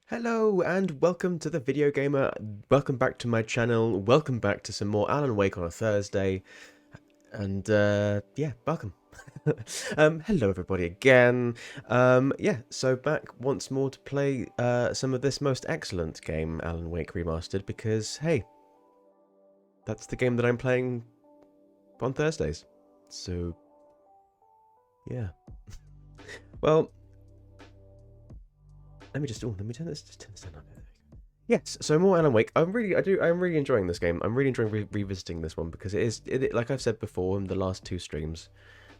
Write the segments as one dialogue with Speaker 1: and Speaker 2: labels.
Speaker 1: Hello and welcome to the Video Gamer. Welcome back to my channel. Welcome back to some more Alan Wake on a Thursday. And yeah, welcome. Hello everybody again. Yeah, so back once more to play some of this most excellent game, Alan Wake Remastered, because hey, that's the game that I'm playing on Thursdays. So yeah. Well, let me turn this down a bit. Yes, so more Alan Wake. I'm really enjoying this game. I'm really enjoying revisiting this one because like I've said before in the last two streams,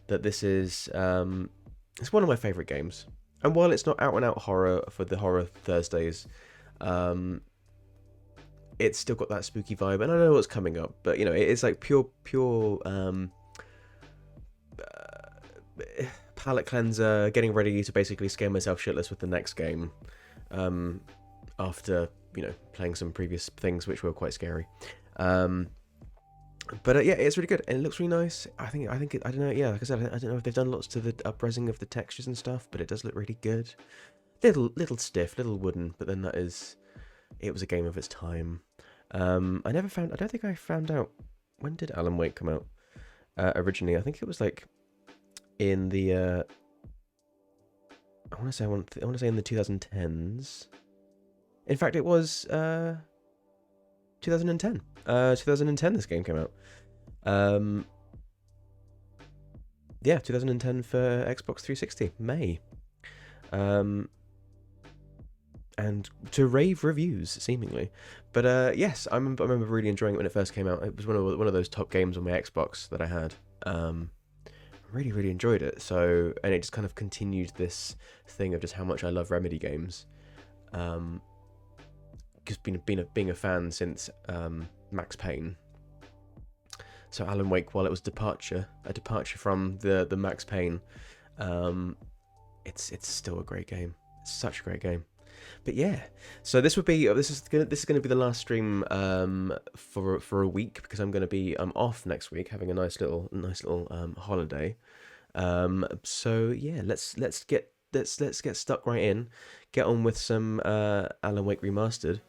Speaker 1: that this is it's one of my favorite games. And while it's not out and out horror for the horror Thursdays, um, it's still got that spooky vibe. And I know what's coming up, but you know, it is like pure palate cleanser, getting ready to basically scare myself shitless with the next game. After playing some previous things which were quite scary, but yeah, it's really good and it looks really nice. I don't know. Yeah, like I said, I don't know if they've done lots to the upresing of the textures and stuff, but it does look really good. Little stiff, little wooden, but then it was a game of its time. I don't think I found out, when did Alan Wake come out originally. I think it was like in the I want to say in the 2010s. In fact, it was 2010. 2010 this game came out. Yeah, 2010 for Xbox 360, May. And to rave reviews, seemingly. But yes, I remember really enjoying it when it first came out. It was one of those top games on my Xbox that I had. Really enjoyed it. So, and it just kind of continued this thing of just how much I love Remedy games. Because being a fan since Max Payne. So Alan Wake, while it was a departure from the Max Payne, it's still a great game. It's such a great game. But yeah, so this is gonna be the last stream for a week, because I'm off next week, having a nice little holiday. So yeah, let's get stuck right in, get on with some Alan Wake Remastered,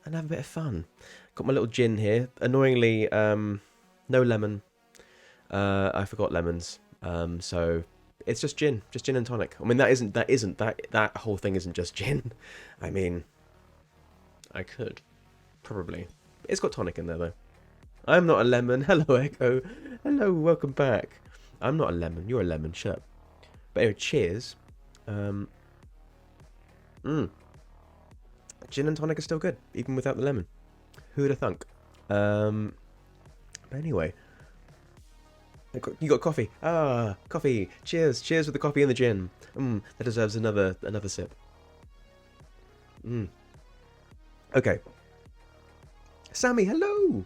Speaker 1: and have a bit of fun. Got my little gin here. Annoyingly, no lemon. I forgot lemons. So it's just gin and tonic. I mean, that whole thing isn't just gin. I mean, I could probably. It's got tonic in there though. I'm not a lemon. Hello, Echo. Hello, welcome back. I'm not a lemon. You're a lemon. Shut up. But anyway, cheers. Gin and tonic is still good, even without the lemon. Who'd have thunk? But anyway, you got coffee. Ah, coffee. Cheers with the coffee and the gin. That deserves another sip. Okay. Sammy, hello.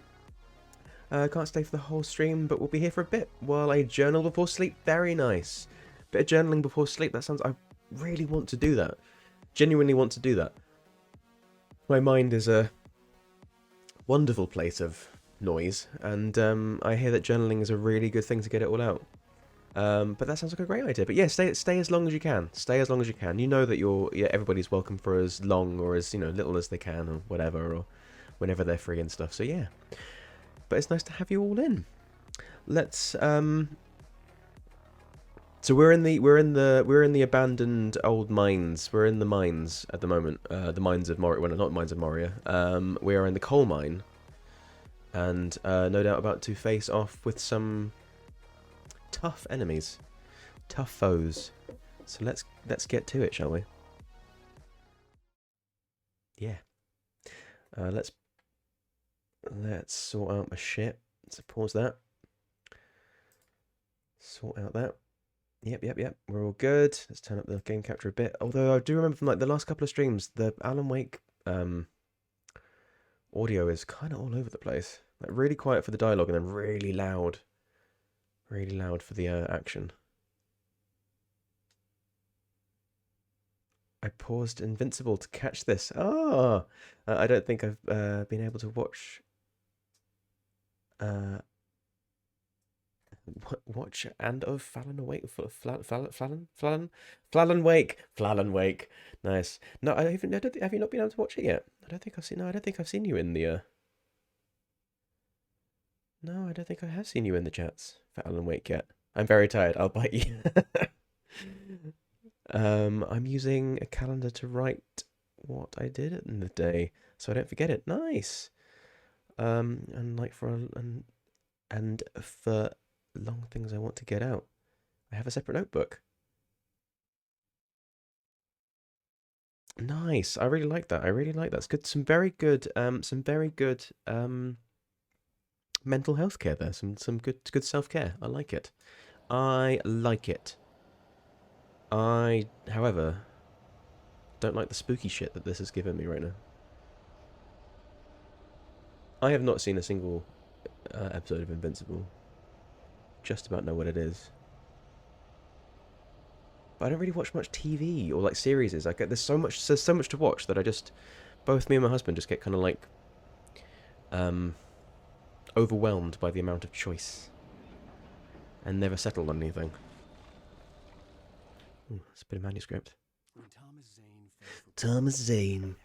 Speaker 1: Can't stay for the whole stream, but we'll be here for a bit while I journal before sleep. Very nice. Bit of journaling before sleep. That sounds. I really want to do that. Genuinely want to do that. My mind is a wonderful place of noise, and I hear that journaling is a really good thing to get it all out. But that sounds like a great idea. But yeah, stay as long as you can. Stay as long as you can. You know that everybody's welcome for as long or as little as they can, or whatever, or whenever they're free and stuff. So yeah. But it's nice to have you all in. Let's So we're in the abandoned old mines. We're in the mines at the moment. The mines of Moria. Well, not mines of Moria. We are in the coal mine, and no doubt about to face off with some tough enemies, tough foes. So let's get to it, shall we? Yeah. Let's sort out my shit. So pause that. Sort out that. Yep. We're all good. Let's turn up the game capture a bit. Although I do remember from like the last couple of streams, the Alan Wake audio is kind of all over the place. Like really quiet for the dialogue, and then really loud for the action. I paused Invincible to catch this. I don't think I've been able to watch watch and of Fallon Awake, Fallon Wake, Fallon Wake. Nice. No, I don't, have you not been able to watch it yet? I don't think I've seen. No, I don't think I've seen you in the. No, I don't think I have seen you in the chats for Alan Wake yet. I'm very tired. I'll bite you. I'm using a calendar to write what I did in the day, so I don't forget it. Nice. And like and for long things I want to get out, I have a separate notebook. Nice. I really like that. I really like that. It's good. Some very good mental health care there. Some good self care. I like it. I like it. However, don't like the spooky shit that this has given me right now. I have not seen a single episode of Invincible. Just about know what it is. But I don't really watch much TV or like series. Like there's so much to watch that I just both me and my husband just get kind of like overwhelmed by the amount of choice and never settle on anything. Ooh, that's a bit of manuscript. Thomas Zane.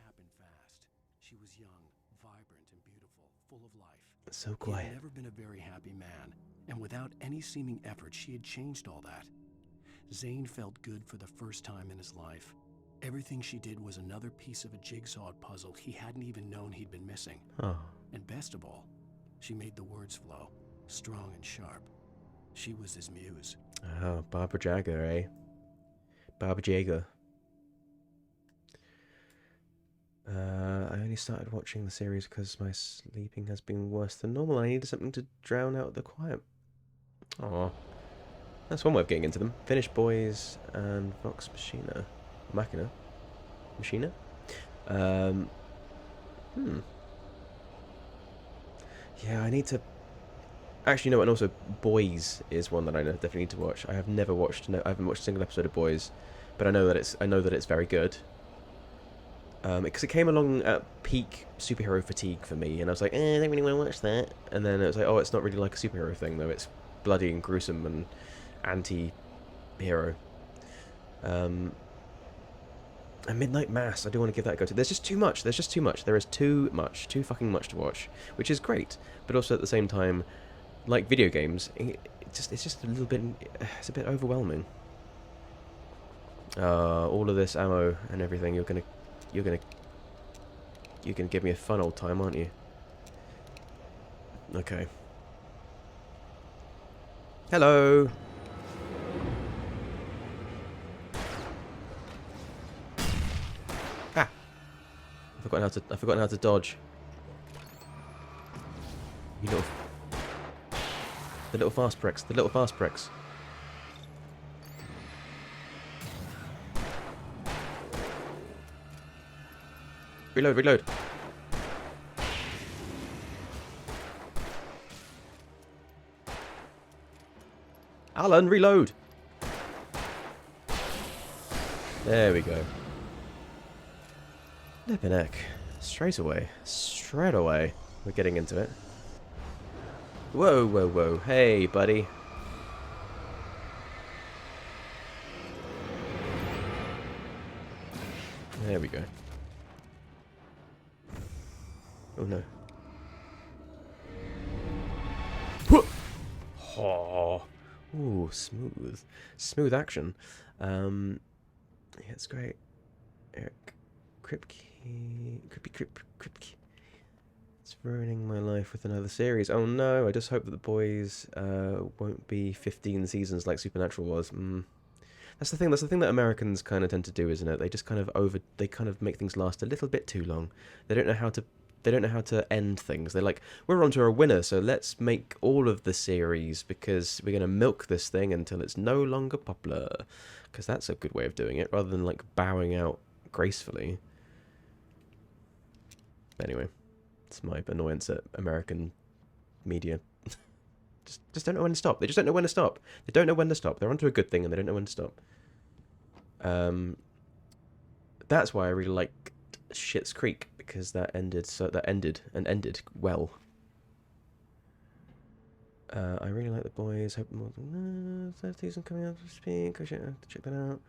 Speaker 2: She was young, vibrant, and beautiful, full of life.
Speaker 1: So quiet.
Speaker 2: He had never been a very happy man, and without any seeming effort, she had changed all that. Zane felt good for the first time in his life. Everything she did was another piece of a jigsaw puzzle he hadn't even known he'd been missing.
Speaker 1: Oh.
Speaker 2: And best of all, she made the words flow, strong and sharp. She was his muse.
Speaker 1: Oh, Barbara Jagger, eh? Barbara Jagger. I only started watching the series because my sleeping has been worse than normal. I needed something to drown out the quiet. Aw. That's one way of getting into them. Finnish Boys and Vox Machina. Machina? Machina? Yeah, I need to... Actually, no, and also Boys is one that I definitely need to watch. I have never watched... No, I haven't watched a single episode of Boys, but I know that it's very good. Because it came along at peak superhero fatigue for me, and I was like, I don't really want to watch that. And then it was like, oh, it's not really like a superhero thing, though. It's bloody and gruesome and anti-hero. And Midnight Mass, I do want to give that a go to. There's just too much. There is too fucking much to watch, which is great. But also at the same time, like video games, it's just a little bit, it's a bit overwhelming. All of this ammo and everything, you're gonna give me a fun old time, aren't you? Okay. Hello. Ah. I've forgotten how to dodge. You little... The little fast pricks. The little fast pricks. Reload, reload. Alan, reload. There we go. Lebanek. Straight away. We're getting into it. Whoa, whoa, whoa. Hey, buddy. There we go. Oh no. Oh. Ooh, smooth. Smooth action. Yeah, it's great. Eric Kripke. It's ruining my life with another series. Oh no, I just hope that The Boys won't be 15 seasons like Supernatural was. That's the thing that Americans kind of tend to do, isn't it? They just kind of make things last a little bit too long. They don't know how to end things. They're like, we're onto a winner, so let's make all of the series because we're going to milk this thing until it's no longer popular. Because that's a good way of doing it, rather than like bowing out gracefully. Anyway, it's my annoyance at American media. just don't know when to stop. They just don't know when to stop. They don't know when to stop. They're onto a good thing and they don't know when to stop. That's why I really like Schitt's Creek, because that ended well. I really like The Boys. Hope more third season coming out to speak. I should have to check that out.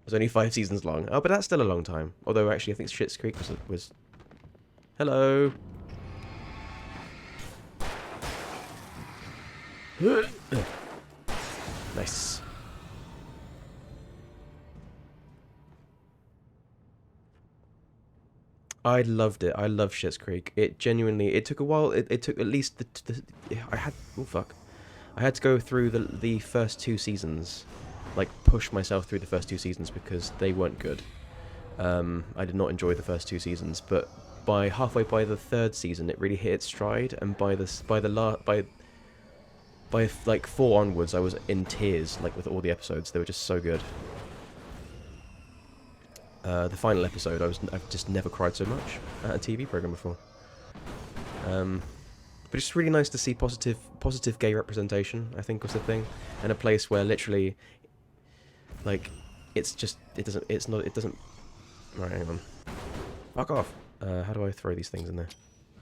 Speaker 1: It was only 5 seasons long. Oh, but that's still a long time. Although, actually, I think Schitt's Creek was... Hello! Nice. I loved it. I love Schitt's Creek. It genuinely... It took a while. It took at least I had... Oh, fuck. I had to go through the first 2 seasons. Like, push myself through the first 2 seasons because they weren't good. I did not enjoy the first 2 seasons, but halfway by the 3rd season, it really hit its stride, and by like 4 onwards, I was in tears, like with all the episodes. They were just so good. The final episode, I've just never cried so much at a TV program before. But it's really nice to see positive gay representation, I think was the thing, and a place where literally, like, it doesn't. Right, hang on. Fuck off. How do I throw these things in there?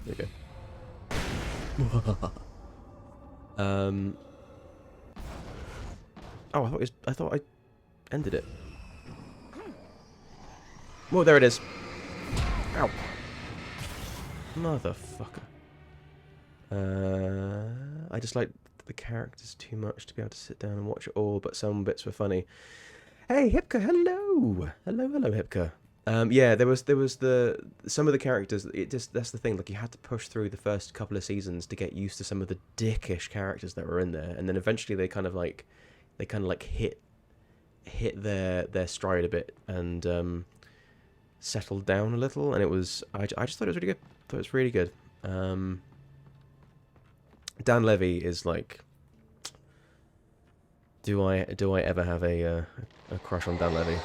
Speaker 1: There we go. Oh, I thought I ended it. Well, there it is. Ow. Motherfucker. I just like the characters too much to be able to sit down and watch it all, but some bits were funny. Hey, Hipka, hello! Hello, Hipka. Yeah, there was some of the characters. That's the thing. Like, you had to push through the first couple of seasons to get used to some of the dickish characters that were in there, and then eventually they kind of like hit their stride a bit and settled down a little. And it was I just thought it was really good. Thought it was really good. Dan Levy is like. Do I ever have a crush on Dan Levy?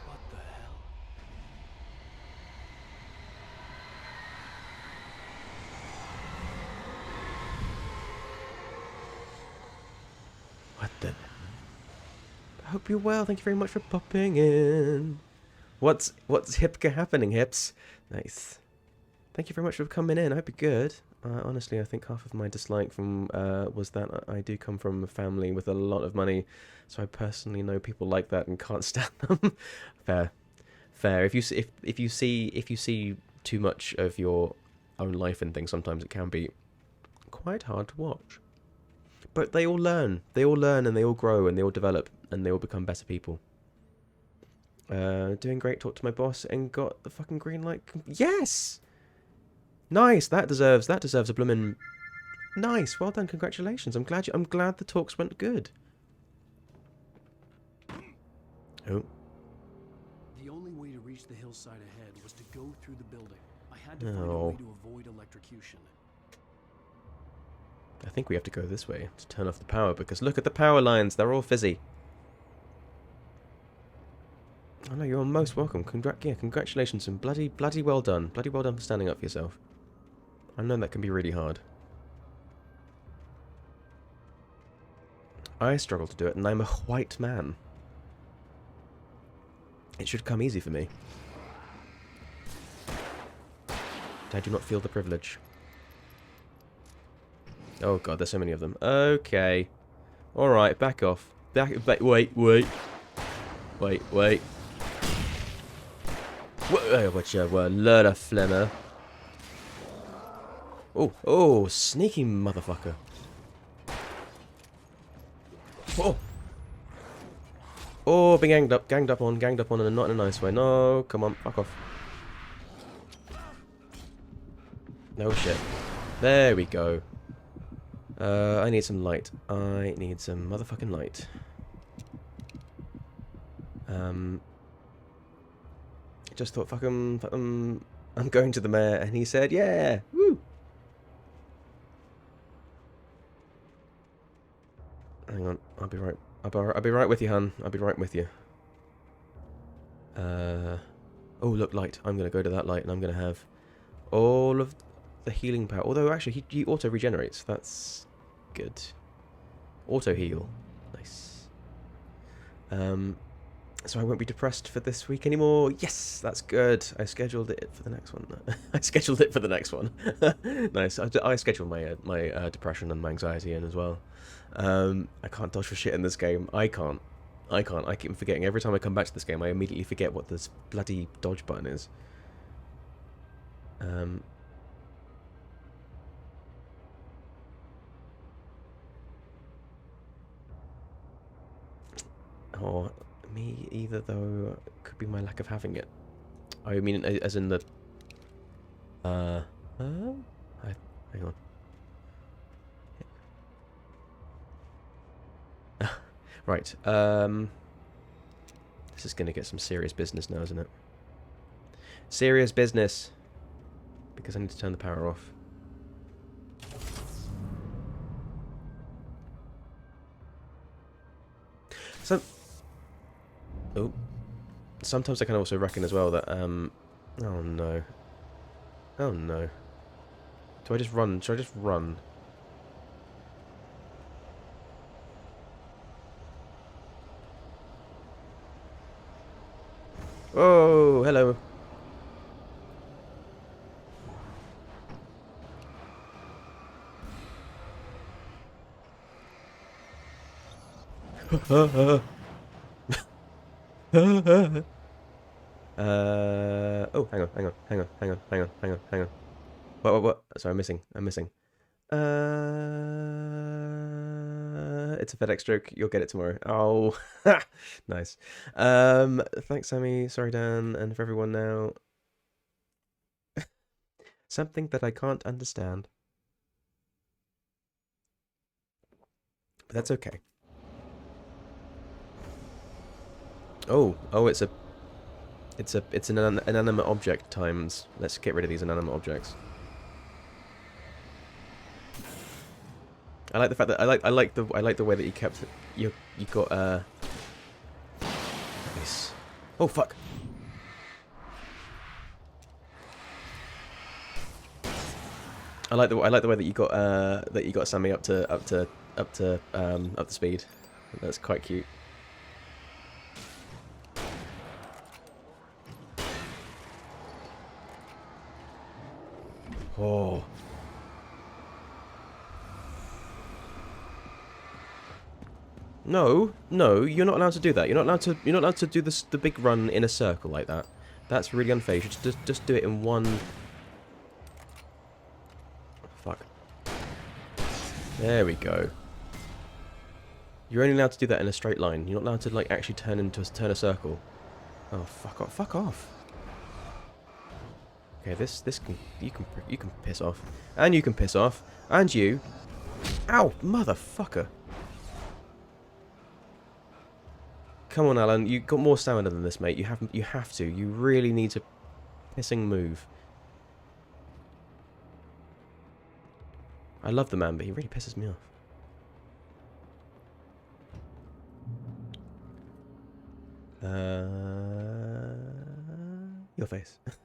Speaker 2: What the hell?
Speaker 1: What the? I hope you're well. Thank you very much for popping in. What's Hipka happening, Hips? Nice. Thank you very much for coming in. I hope you're good. Honestly, I think half of my dislike from was that I do come from a family with a lot of money, so I personally know people like that and can't stand them. Fair. If you see too much of your own life in things, sometimes it can be quite hard to watch. But they all learn, and they all grow, and they all develop, and they all become better people. Doing great. Talked to my boss and got the fucking green light. Yes. Nice. That deserves a bloomin'. Nice. Well done. Congratulations. I'm glad the talks went good. Oh.
Speaker 2: The only way to reach the hillside ahead was to go through the building. I had to find a way to avoid electrocution.
Speaker 1: I think we have to go this way to turn off the power, because look at the power lines. They're all fizzy. Oh no, you're most welcome. Congratulations and bloody well done. Bloody well done for standing up for yourself. I know that can be really hard. I struggle to do it, and I'm a white man. It should come easy for me. I do not feel the privilege. Oh god, there's so many of them. Okay. Alright, back off. Wait. What you learn a flemmer. Oh, sneaky motherfucker. Oh, being ganged up on, and not in a nice way. No, come on, fuck off. No shit. There we go. I need some light. I need some motherfucking light. Just thought, fuck him, I'm going to the mayor, and he said, yeah, woo. Hang on, I'll be right. I'll be right with you, hun. I'll be right with you. Oh, look, light. I'm gonna go to that light, and I'm gonna have all of the healing power. Although, actually, he auto regenerates. That's good. Auto heal. Nice. So I won't be depressed for this week anymore. Yes, that's good. I scheduled it for the next one. I scheduled it for the next one. Nice. I scheduled my depression and my anxiety in as well. I can't dodge for shit in this game. I can't. I can't. I keep forgetting. Every time I come back to this game, I immediately forget what this bloody dodge button is. Or me either, though. Could be my lack of having it. I mean, as in the... hang on. Right, this is going to get some serious business now, isn't it? Serious business! Because I need to turn the power off. So... Oh. Sometimes I can also reckon as well that, oh no. Oh no. Do I just run? Should I just run? Oh, hello. Oh, hang on. What? Sorry, I'm missing. It's a FedEx joke. You'll get it tomorrow. Oh, nice. Thanks, Sammy. Sorry, Dan, and for everyone now. Something that I can't understand. But that's okay. Oh, it's an inanimate object times. Let's get rid of these inanimate objects. I like the fact that I like the way that you kept you got nice. Oh fuck. I like the way that you got Sammy up to speed. That's quite cute. Oh. No, you're not allowed to do that. You're not allowed to do the big run in a circle like that. That's really unfair. You should just do it in one. Fuck. There we go. You're only allowed to do that in a straight line. You're not allowed to like actually turn a circle. Oh fuck off! Fuck off. Okay, you can piss off, and you can piss off, and you. Ow, motherfucker. Come on, Alan. You've got more stamina than this, mate. You have to. You really need to pissing move. I love the man, but he really pisses me off. Your face. If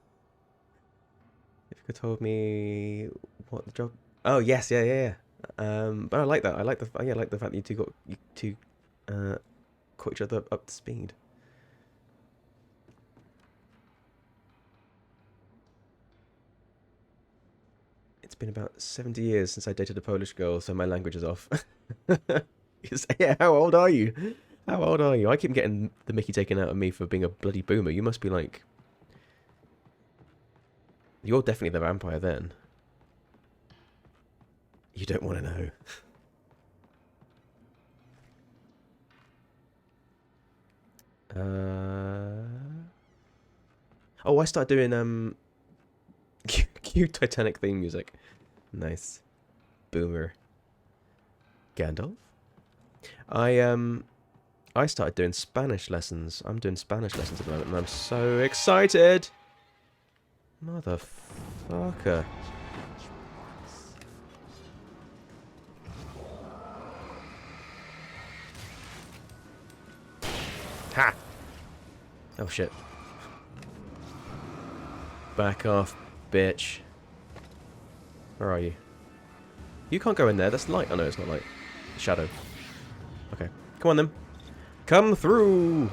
Speaker 1: you could told me what the job. Oh yes, yeah. But I like that. I like the fact that you two caught each other up to speed. It's been about 70 years since I dated a Polish girl, so my language is off. Yeah, how old are you? How old are you? I keep getting the mickey taken out of me for being a bloody boomer. You must be like... You're definitely the vampire then. You don't want to know. Oh, I started doing cute Titanic theme music. Nice. Boomer. Gandalf? I started doing Spanish lessons. I'm doing Spanish lessons at the moment and I'm so excited. Motherfucker. Ha! Oh shit. Back off, bitch. Where are you? You can't go in there. That's light. Oh no, it's not light. Shadow. Okay. Come on then. Come through!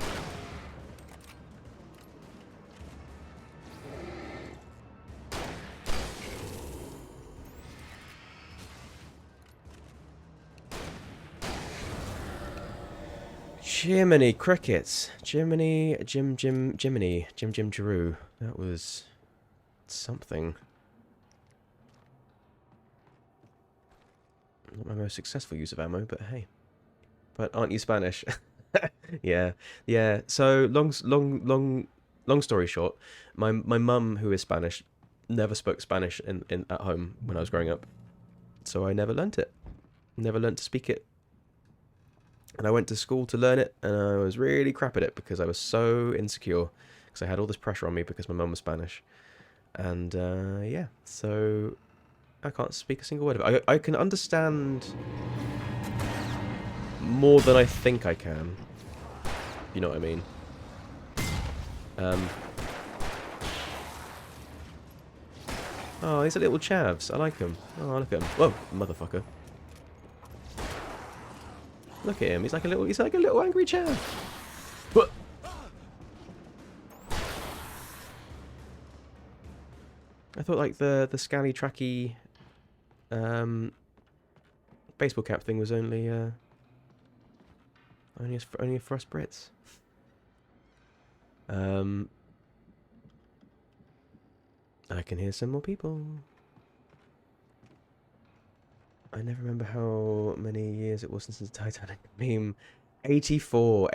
Speaker 1: Jiminy crickets. Jiminy, Jiminy, Jim Giroux. That was something. Not my most successful use of ammo, but hey. But aren't you Spanish? Yeah, yeah. So long story short, my mum, who is Spanish, never spoke Spanish in at home when I was growing up, so I never learnt it. Never learnt to speak it. And I went to school to learn it, and I was really crap at it because I was so insecure because I had all this pressure on me because my mum was Spanish, and yeah, so I can't speak a single word of it. I can understand more than I think I can. You know what I mean? Oh, these are little chavs. I like them. Oh, look at him. Whoa, motherfucker. Look at him. He's like a little angry chav. But I thought like the scally tracky baseball cap thing was only for us Brits. I can hear some more people. I never remember how many years it was since the Titanic meme. 84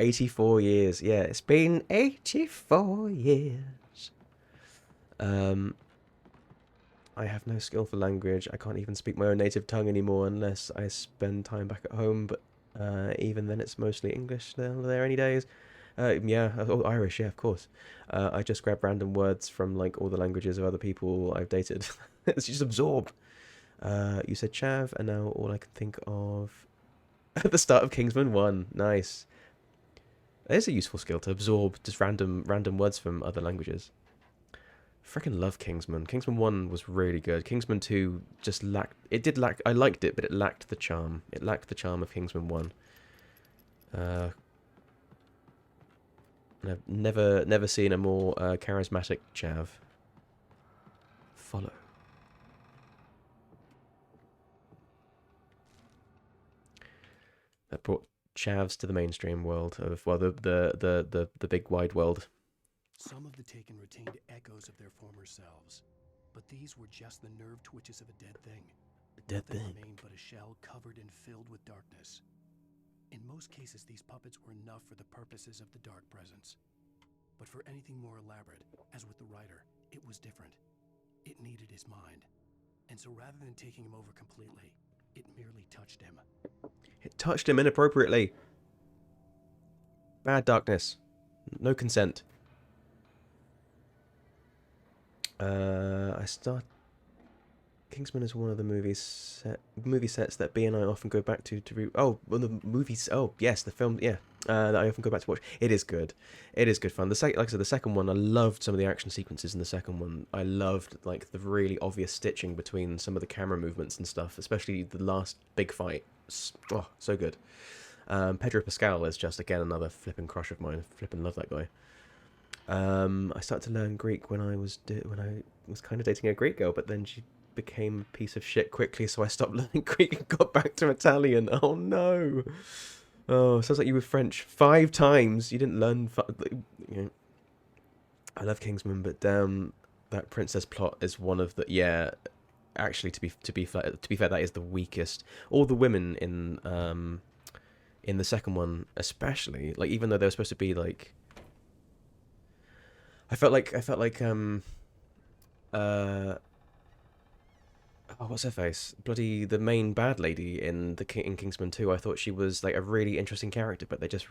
Speaker 1: years. Yeah, it's been 84 years. I have no skill for language. I can't even speak my own native tongue anymore unless I spend time back at home, but even then it's mostly English still there any days. Yeah, oh, Irish, yeah, of course. I just grab random words from like all the languages of other people I've dated. It's just absorb. You said chav, and now all I can think of at the start of Kingsman 1. Nice. It is a useful skill to absorb just random words from other languages. Freaking love Kingsman. Kingsman 1 was really good. Kingsman 2 just lacked... It did lack... I liked it, but it lacked the charm. It lacked the charm of Kingsman 1. And I've never seen a more charismatic chav. Follow. That brought chavs to the mainstream world of, well, the big wide world.
Speaker 2: Some of the Taken retained echoes of their former selves, but these were just the nerve twitches of a dead thing. Nothing remained but a shell covered and filled with darkness. In most cases, these puppets were enough for the purposes of the dark presence. But for anything more elaborate, as with the writer, it was different. It needed his mind. And so rather than taking him over completely, it merely touched him.
Speaker 1: It touched him inappropriately. Bad darkness. No consent. Kingsman is one of the movie sets that B and I often go back to oh, well, the movies. Oh, yes, the film. Yeah, that I often go back to watch. It is good. It is good fun. Like I said, the second one, I loved some of the action sequences in the second one. I loved like the really obvious stitching between some of the camera movements and stuff, especially the last big fight. Oh, so good. Pedro Pascal is just again another flipping crush of mine. Flipping love that guy. I started to learn Greek when I was kind of dating a Greek girl, but then she became a piece of shit quickly, so I stopped learning Greek and got back to Italian. Oh no! Oh, sounds like you were French 5 times. You didn't learn. You know, I love Kingsman, but damn, that princess plot is one of the Actually, to be fair, that is the weakest. All the women in the second one, especially, like even though they were supposed to be like. I felt like oh, what's her face? Bloody the main bad lady in Kingsman 2. I thought she was like a really interesting character, but they just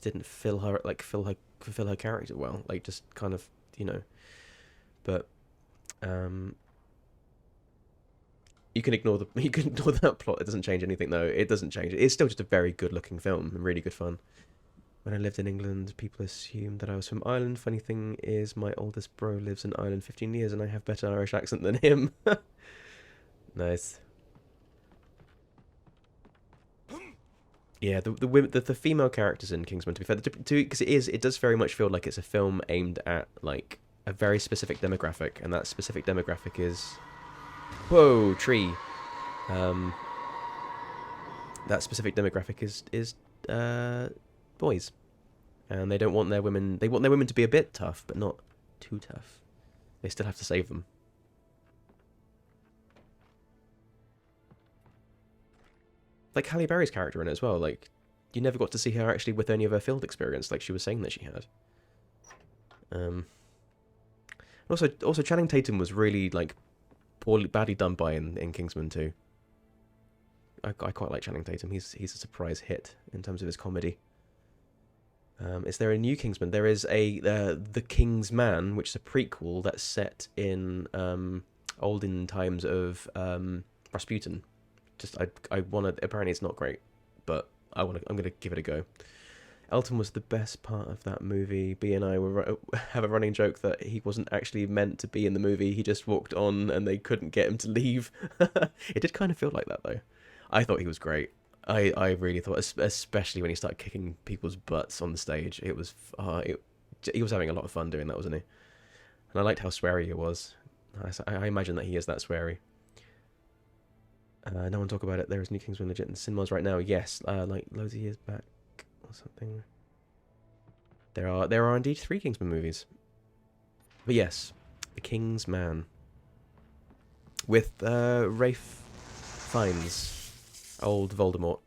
Speaker 1: didn't fulfill her character well. Like just kind of, you know. But you can ignore that plot. It doesn't change anything though. It doesn't change. It's still just a very good looking film and really good fun. When I lived in England, people assumed that I was from Ireland. Funny thing is, my oldest bro lives in Ireland 15 years, and I have better Irish accent than him. Nice. Yeah, the female characters in Kingsman, to be fair, because it does very much feel like it's a film aimed at like a very specific demographic, and that specific demographic is, whoa, tree. That specific demographic is boys, and they don't want their women. They want their women to be a bit tough, but not too tough. They still have to save them. Like Halle Berry's character in it as well. Like, you never got to see her actually with any of her field experience, like she was saying that she had. Also Channing Tatum was really like badly done by in Kingsman 2. I quite like Channing Tatum. He's a surprise hit in terms of his comedy. Is there a new Kingsman? There is a The King's Man, which is a prequel that's set in olden times of Rasputin. I want to. Apparently, it's not great, but I'm gonna give it a go. Elton was the best part of that movie. B and I have a running joke that he wasn't actually meant to be in the movie. He just walked on, and they couldn't get him to leave. It did kind of feel like that though. I thought he was great. I really thought, especially when he started kicking people's butts on the stage. It was he was having a lot of fun doing that, wasn't he? And I liked how sweary he was. I imagine that he is that sweary. No one talk about it. There is New Kingsman legit in cinemas right now. Yes, like loads of years back or something. There are indeed 3 Kingsman movies. But yes, The King's Man with Rafe Fiennes, old Voldemort.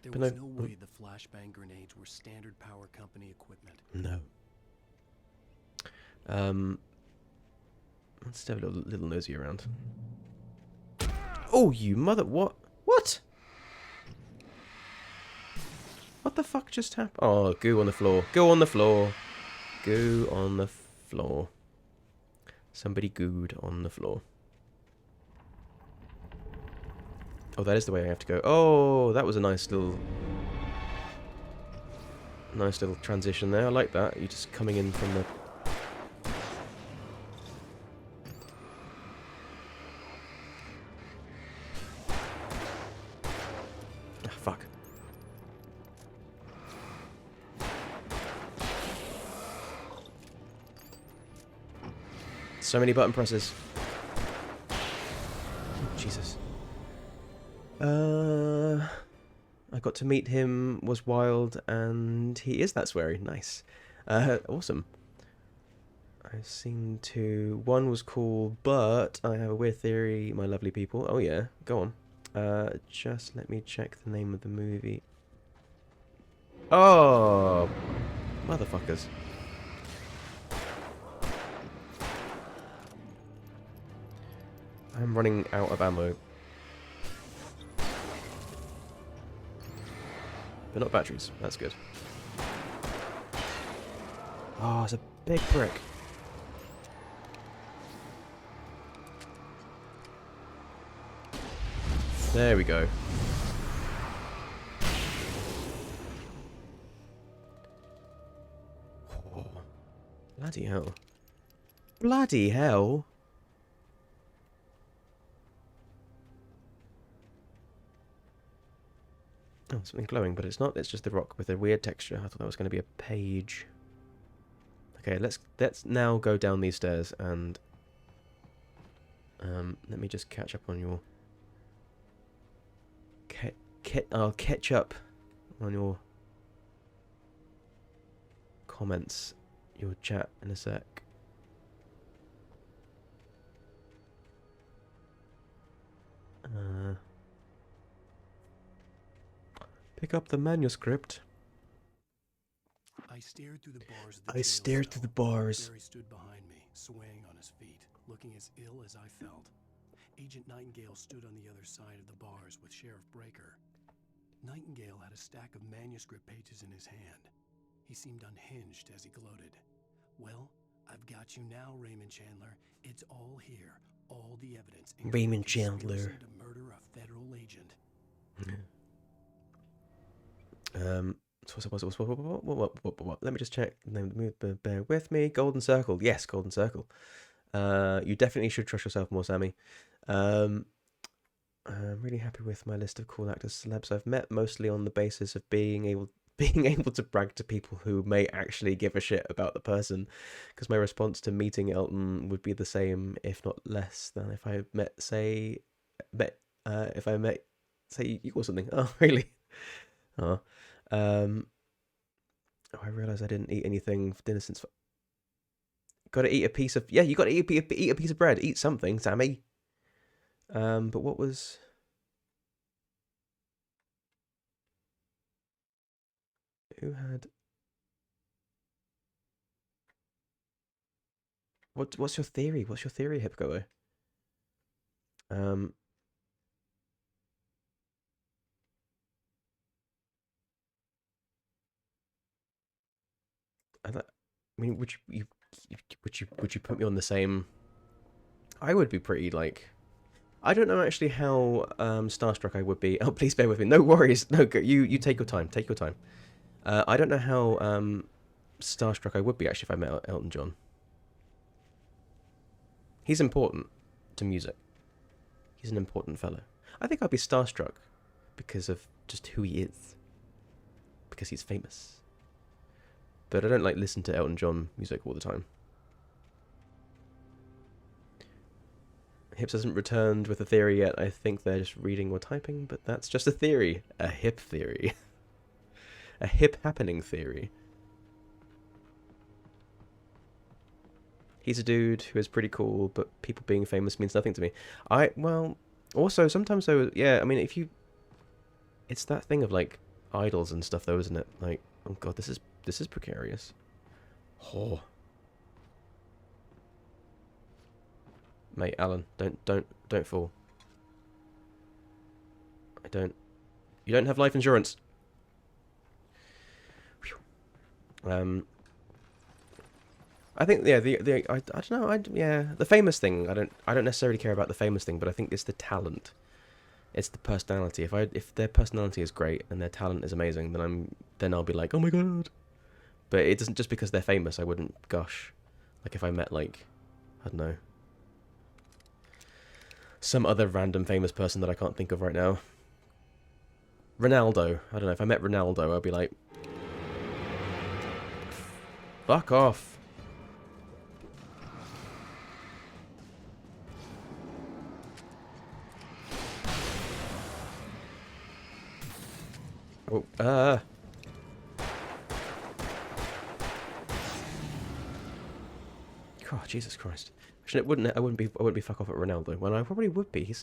Speaker 2: There was no way the flashbang grenades were Standard Power Company equipment.
Speaker 1: No. Let's have a little nosy around. Oh, you mother... What? What? What the fuck just happened? Oh, goo on the floor. Go on the floor. Goo on the floor. Somebody gooed on the floor. Oh, that is the way I have to go. Oh, that was a nice little transition there. I like that. You're just coming in from the... Ah, fuck. So many button presses. Jesus. I got to meet him, was wild, and he is that sweary. Nice. Awesome. I've seen 2. One was cool, but I have a weird theory, my lovely people. Oh yeah, go on. Just let me check the name of the movie. Oh, motherfuckers. I'm running out of ammo. But not batteries. That's good. Oh, it's a big brick. There we go. Oh, bloody hell. Bloody hell. Oh, something glowing, but it's not. It's just the rock with a weird texture. I thought that was going to be a page. Okay, let's now go down these stairs and let me just catch up on your I'll catch up on your comments, your chat in a sec. Pick up the manuscript.
Speaker 2: I stared through the bars of the
Speaker 1: I stared through the bars.
Speaker 2: Barry stood behind me, swaying on his feet, looking as ill as I felt. Agent Nightingale stood on the other side of the bars with Sheriff Breaker. Nightingale had a stack of manuscript pages in his hand. He seemed unhinged as he gloated. Well, I've got you now, Raymond Chandler. It's all here. All the evidence.
Speaker 1: Raymond Chandler.
Speaker 2: To murder a federal agent.
Speaker 1: Let me just check the name of the movie. Bear with me. Golden Circle. Yes, Golden Circle. You definitely should trust yourself more, Sammy. I'm really happy with my list of cool actors, celebs I've met, mostly on the basis of being able being able to brag to people who may actually give a shit about the person, because my response to meeting Elton would be the same, if not less, than if I met, say, if I met, say, you or something. Oh, really? Oh, oh, I realised I didn't eat anything for dinner since. Got to eat a piece of, yeah. You got to eat a piece of bread. Eat something, Sammy. But what was? Who had? What's your theory? What's your theory, Hipgoer? Um, I mean, would you put me on the same? I would be pretty like. I don't know actually how starstruck I would be. Oh, please bear with me. No worries. No, you take your time. Take your time. I don't know how starstruck I would be actually if I met Elton John. He's important to music. He's an important fellow. I think I'd be starstruck because of just who he is. Because he's famous. But I don't like listen to Elton John music all the time. Hips hasn't returned with a theory yet. I think they're just reading or typing, but that's just a theory. A hip theory. A hip happening theory. He's a dude who is pretty cool, but people being famous means nothing to me. Well, also, sometimes though, yeah, I mean, if you... It's that thing of, like, idols and stuff, though, isn't it? Like, oh god, this is precarious. Oh. Mate, Alan, don't fall. You don't have life insurance. Whew. I think yeah I don't know yeah, the famous thing, I don't necessarily care about the famous thing, but I think it's the talent, it's the personality. If their personality is great and their talent is amazing, then I'll be like, oh my god. But it doesn't, just because they're famous I wouldn't gush. Like if I met, like, I don't know, some other random famous person that I can't think of right now. Ronaldo. I don't know, if I met Ronaldo I'd be like, fuck off. Oh, God, Jesus Christ. Actually, I wouldn't be fuck off at Ronaldo. Well, I probably would be. He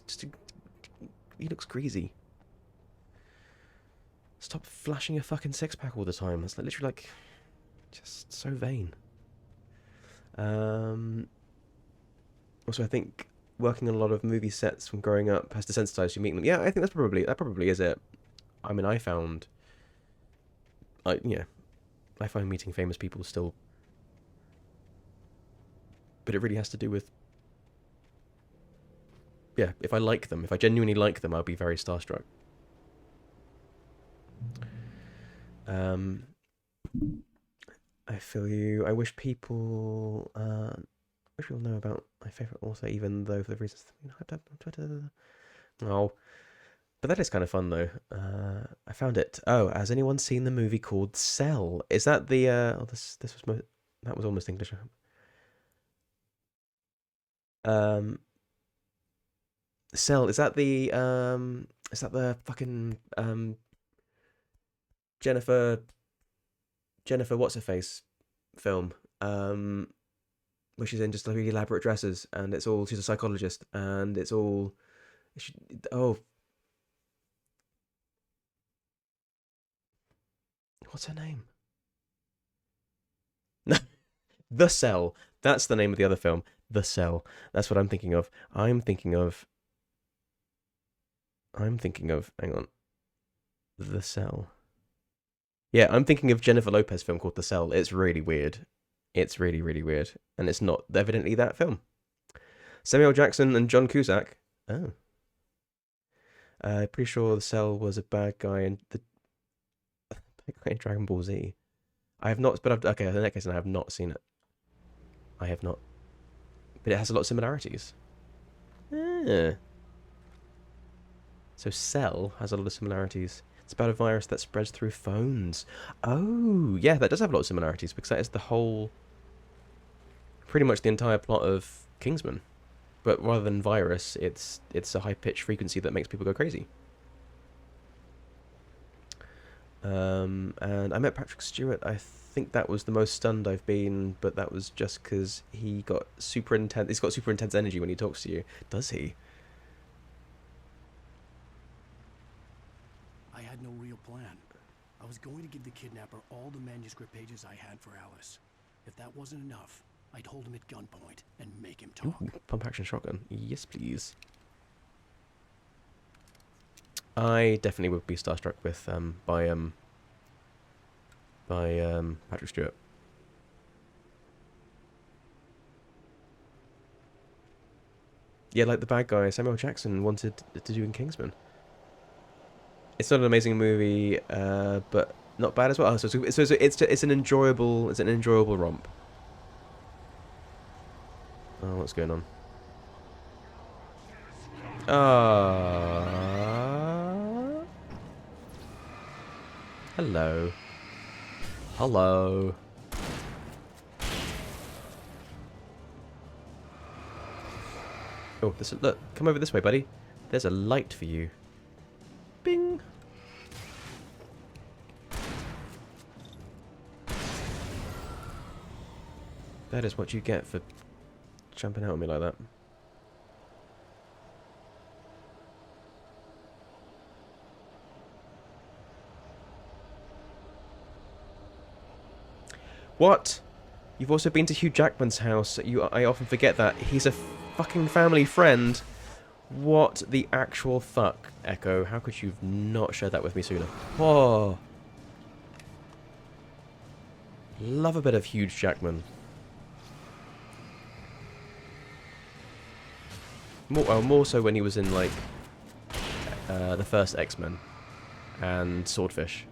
Speaker 1: looks greasy. Stop flashing a fucking six-pack all the time. That's like literally like, just so vain. Also, I think working on a lot of movie sets from growing up has desensitized you meeting them. Yeah, I think that probably is it. I mean, I find meeting famous people still, but it really has to do with, yeah, if I like them, if I genuinely like them, I'll be very starstruck. I feel you. I wish people know about my favorite author, even though for the reasons I have on Twitter. Oh, but that is kind of fun though. I found it. Oh, has anyone seen the movie called Cell? Is that the? That was almost English. Cell. Is that the? Is that the fucking Jennifer? Jennifer, what's her face? Film. Where she's in just like really elaborate dresses, and she's a psychologist, and it's all. Oh, what's her name? No, The Cell. That's the name of the other film. The Cell. That's what I'm thinking of. I'm thinking of. Hang on. The Cell. Yeah, I'm thinking of Jennifer Lopez film called The Cell. It's really weird. It's really, really weird, and it's not evidently that film. Samuel Jackson and John Cusack. Oh. Pretty sure The Cell was a bad guy in Dragon Ball Z. I have not, but okay, in that case, I have not seen it. I have not. But it has a lot of similarities. Ah. So Cell has a lot of similarities. It's about a virus that spreads through phones. Oh, yeah, that does have a lot of similarities because that is the whole, pretty much the entire plot of Kingsman. But rather than virus, it's a high-pitched frequency that makes people go crazy. And I met Patrick Stewart. I think that was the most stunned I've been, but that was just because he got super intense. He's got super intense energy when he talks to you. Does he?
Speaker 2: I had no real plan. I was going to give the kidnapper all the manuscript pages I had for Alice. If that wasn't enough, I'd hold him at gunpoint and make him talk.
Speaker 1: Ooh, pump action shotgun. Yes, please. I definitely would be starstruck with by Patrick Stewart. Yeah, like the bad guy Samuel Jackson wanted to do in Kingsman. It's not an amazing movie, but not bad as well. So it's an enjoyable romp. Oh, what's going on? Hello. Hello. Oh, look, come over this way, buddy. There's a light for you. Bing. That is what you get for jumping out at me like that. What? You've also been to Hugh Jackman's house. I often forget that. He's a fucking family friend. What the actual fuck, Echo? How could you not share that with me sooner? Oh. Love a bit of Hugh Jackman. More so when he was in, like, the first X-Men and Swordfish.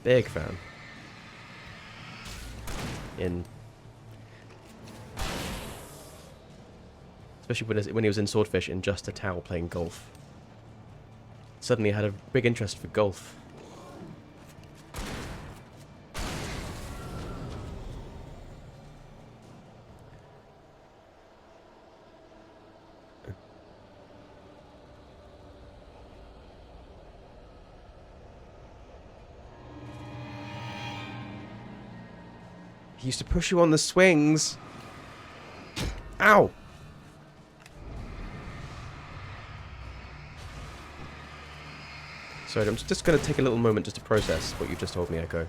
Speaker 1: Big fan. Especially when he was in Swordfish in Just a Towel playing golf. Suddenly had a big interest for golf. He used to push you on the swings. Ow! Sorry, I'm just going to take a little moment just to process what you just told me, Echo.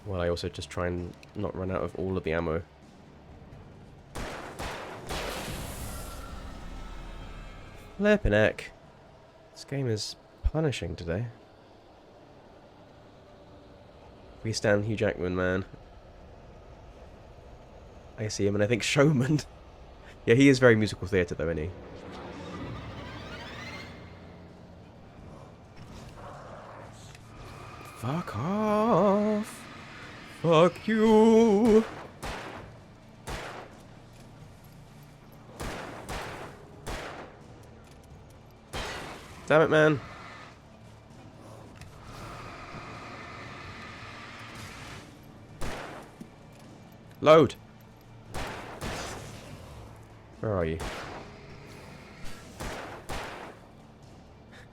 Speaker 1: While I also just try and not run out of all of the ammo. Flippin' heck. This game is punishing today. We stand Hugh Jackman, man. I see him and I think Showman. Yeah, he is very musical theatre though, isn't he? Fuck off. Fuck you. Damn it, man. Load. Where are you?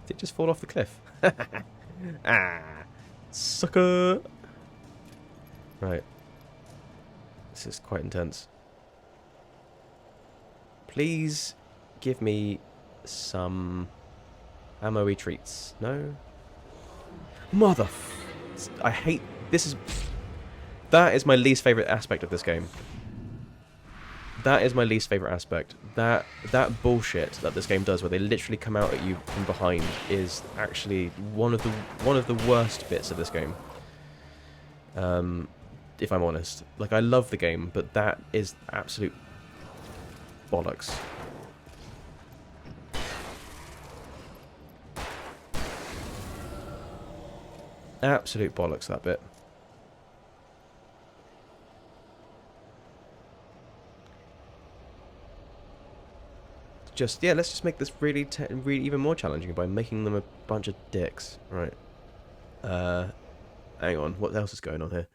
Speaker 1: Did it just fall off the cliff? Ah. Sucker. Right. This is quite intense. Please give me some ammo-y treats. No? Mother... I hate... This is... That is my least favourite aspect of this game. That is my least favourite aspect. That bullshit that this game does, where they literally come out at you from behind, is actually one of the worst bits of this game. If I'm honest. Like, I love the game, but that is absolute bollocks. Absolute bollocks, that bit. just yeah, let's just make this really really even more challenging by making them a bunch of dicks. Right. Hang on. What else is going on here?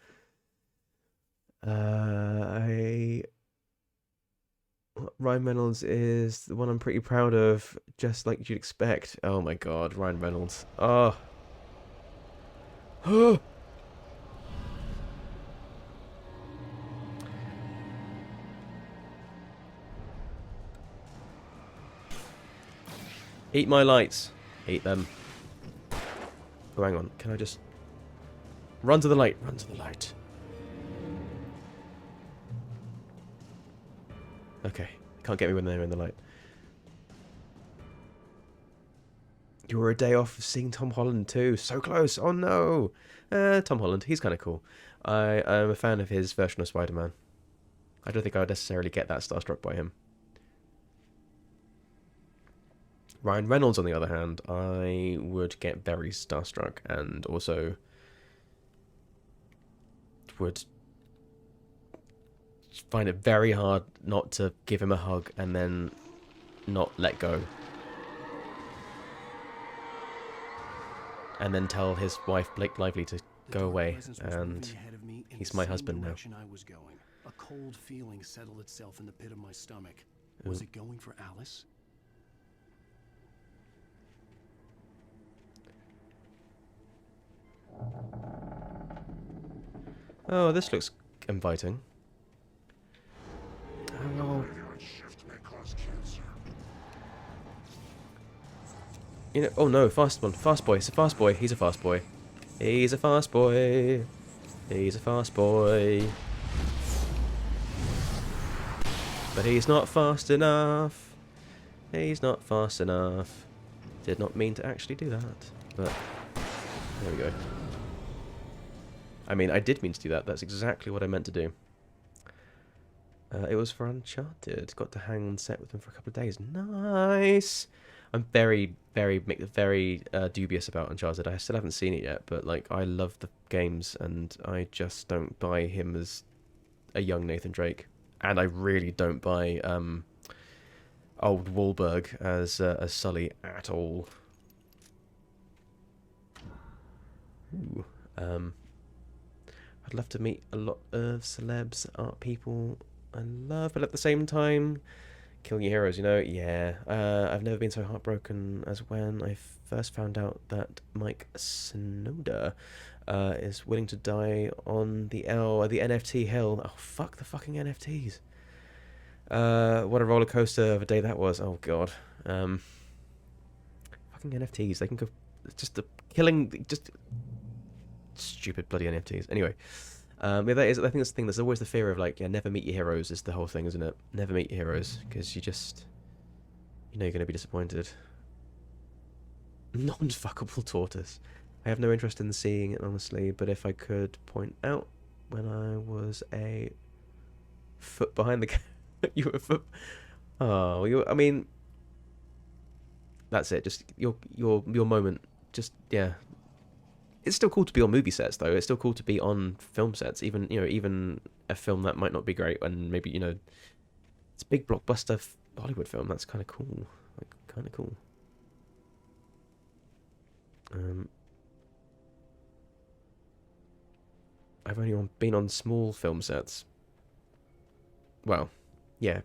Speaker 1: Ryan Reynolds is the one I'm pretty proud of, just like you'd expect. Oh my god, Ryan Reynolds. Oh. Eat my lights. Eat them. Oh, hang on. Can I just... Run to the light. Run to the light. Okay. Can't get me when they're in the light. You were a day off of seeing Tom Holland too. So close. Oh no. Tom Holland. He's kind of cool. I'm a fan of his version of Spider-Man. I don't think I would necessarily get that starstruck by him. Ryan Reynolds, on the other hand, I would get very starstruck and also would find it very hard not to give him a hug and then not let go. And then tell his wife, Blake Lively, to go away. And he's my husband now.
Speaker 2: A cold feeling settled itself in the pit of my stomach. Was it going for Alice?
Speaker 1: Oh, this looks inviting. Oh. You know, oh no, fast one. Fast boy. It's a fast boy. He's a fast boy. He's a fast boy. He's a fast boy. But he's not fast enough. He's not fast enough. Did not mean to actually do that. But there we go. I mean, I did mean to do that. That's exactly what I meant to do. It was for Uncharted. Got to hang on set with them for a couple of days. Nice. I'm very dubious about Uncharted. I still haven't seen it yet, but like I love the games, and I just don't buy him as a young Nathan Drake, and I really don't buy old Wahlberg as Sully at all. Ooh, I'd love to meet a lot of celebs, art people I love, but at the same time, kill your heroes, you know? Yeah. I've never been so heartbroken as when I first found out that Mike Sonoda is willing to die on the NFT hill. Oh, fuck the fucking NFTs. What a roller coaster of a day that was. Oh, God. Fucking NFTs. They can go... Just the killing... Just... Stupid bloody NFTs. Anyway. Yeah, that is. I think that's the thing. There's always the fear of like, yeah, never meet your heroes is the whole thing, isn't it? Never meet your heroes because you just, you know, you're gonna be disappointed. Non-fuckable tortoise. I have no interest in seeing it honestly, but if I could point out when I was a foot behind the, you were a foot. Oh, you. I mean, that's it. Just your moment. Just yeah. It's still cool to be on movie sets, though. It's still cool to be on film sets, even even a film that might not be great, and maybe it's a big blockbuster Hollywood film. That's kind of cool, like kind of cool. I've only been on small film sets. Well, yeah,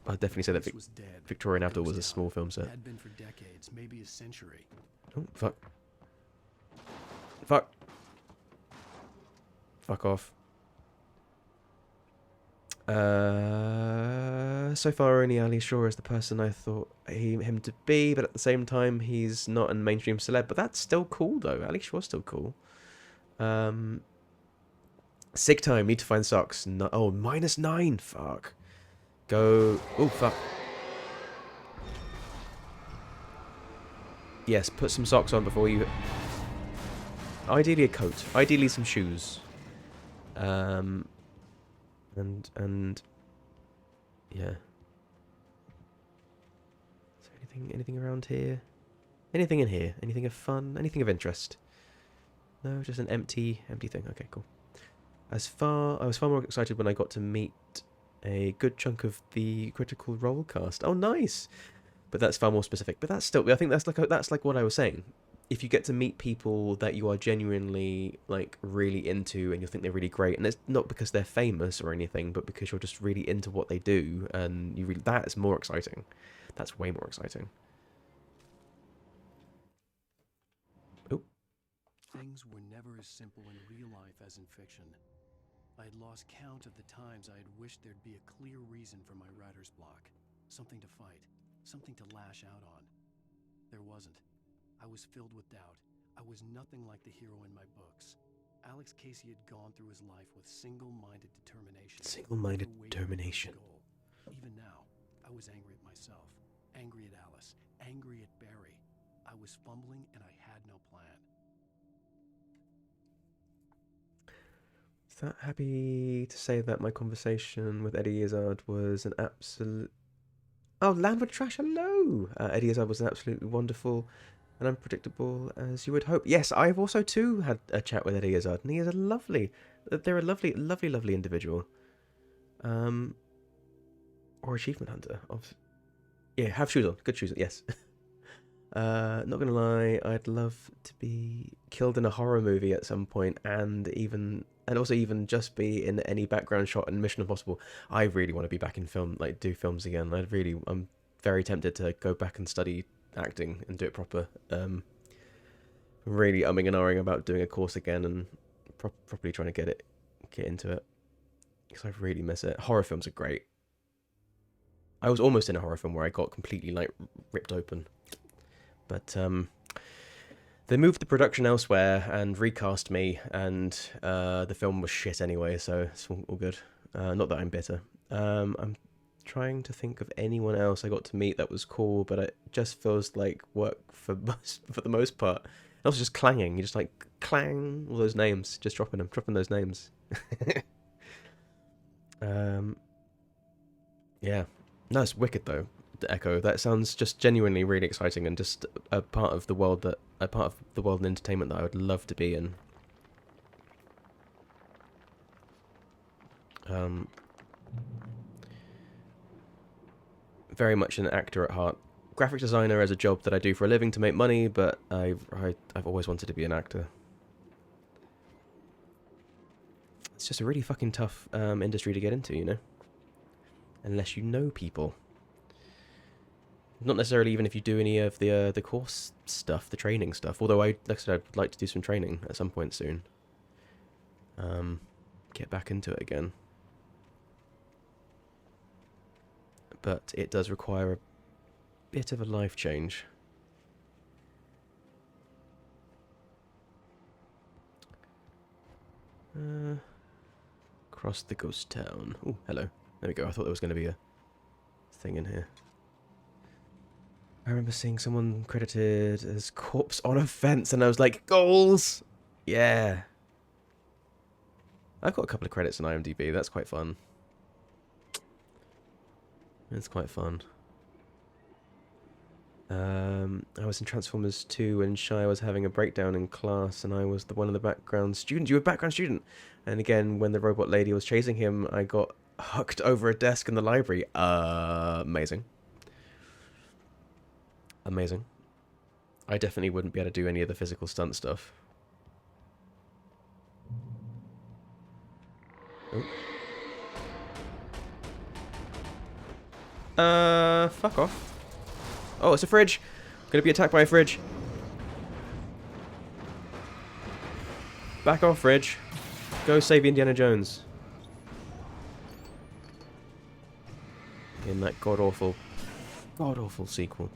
Speaker 1: I'd definitely say that Victorian Outdoor was a small film set.
Speaker 2: Had been for decades, maybe a century.
Speaker 1: Oh, fuck. Fuck. Fuck off. So far only Ali Shaw is the person I thought him to be, but at the same time he's not a mainstream celeb, but that's still cool though. Ali Shaw's still cool. Sick time, need to find socks. No, oh, -9, fuck. Go, oh fuck. Yes, put some socks on before you... Ideally a coat. Ideally some shoes. And yeah. Is there anything around here? Anything in here? Anything of fun? Anything of interest? No, just an empty thing. Okay, cool. I was far more excited when I got to meet a good chunk of the Critical Role cast. Oh, nice! But that's far more specific. But that's still, I think that's like what I was saying. If you get to meet people that you are genuinely like really into and you think they're really great, and it's not because they're famous or anything, but because you're just really into what they do, and you really, that's more exciting. That's way more exciting. Oh.
Speaker 2: Things were never as simple in real life as in fiction. I had lost count of the times I had wished there'd be a clear reason for my writer's block. Something to fight, something to lash out on. There wasn't. I was filled with doubt. I was nothing like the hero in my books. Alex Casey had gone through his life with single-minded determination.
Speaker 1: Single-minded determination.
Speaker 2: Even now, I was angry at myself, angry at Alice, angry at Barry. I was fumbling and I had no plan.
Speaker 1: Is that happy to say that my conversation with Eddie Izzard was an absolute... Oh, Landward Trash, hello! Eddie Izzard was an absolutely wonderful and unpredictable as you would hope. Yes, I've also too had a chat with Eddie Izzard, and he is a lovely... They're a lovely, lovely, lovely individual. Or achievement hunter. Yeah, have shoes on. Good shoes on, yes. Not gonna lie, I'd love to be killed in a horror movie at some point, and also even just be in any background shot in Mission Impossible. I really want to be back in film, like do films again. I'm very tempted to go back and study acting and do it proper. Really umming and ahhing about doing a course again and properly trying to get into it, because I really miss it. Horror films are great. I was almost in a horror film where I got completely like ripped open. But they moved the production elsewhere and recast me, and the film was shit anyway, so it's all good. Not that I'm bitter. I'm trying to think of anyone else I got to meet that was cool, but it just feels like work for the most part. And also just clanging. You just like clang all those names, just dropping those names. Yeah. No, it's wicked though. The Echo. That sounds just genuinely really exciting, and just a part of the world and entertainment that I would love to be in. Very much an actor at heart. Graphic designer as a job that I do for a living to make money, but I've always wanted to be an actor. It's just a really fucking tough industry to get into, you know? Unless you know people. Not necessarily even if you do any of the course stuff, the training stuff. Although like I said, I'd like to do some training at some point soon. Get back into it again. But it does require a bit of a life change. Across the ghost town. Oh, hello. There we go. I thought there was going to be a thing in here. I remember seeing someone credited as corpse on a fence, and I was like, goals! Yeah. I've got a couple of credits on IMDb. That's quite fun. It's quite fun. I was in Transformers 2 when Shai was having a breakdown in class, and I was the one of the background students. You were a background student! And again, when the robot lady was chasing him, I got hucked over a desk in the library. Amazing. Amazing. I definitely wouldn't be able to do any of the physical stunt stuff. Oh. Fuck off. Oh, it's a fridge. Gonna be attacked by a fridge. Back off, fridge. Go save Indiana Jones. In that god-awful sequel.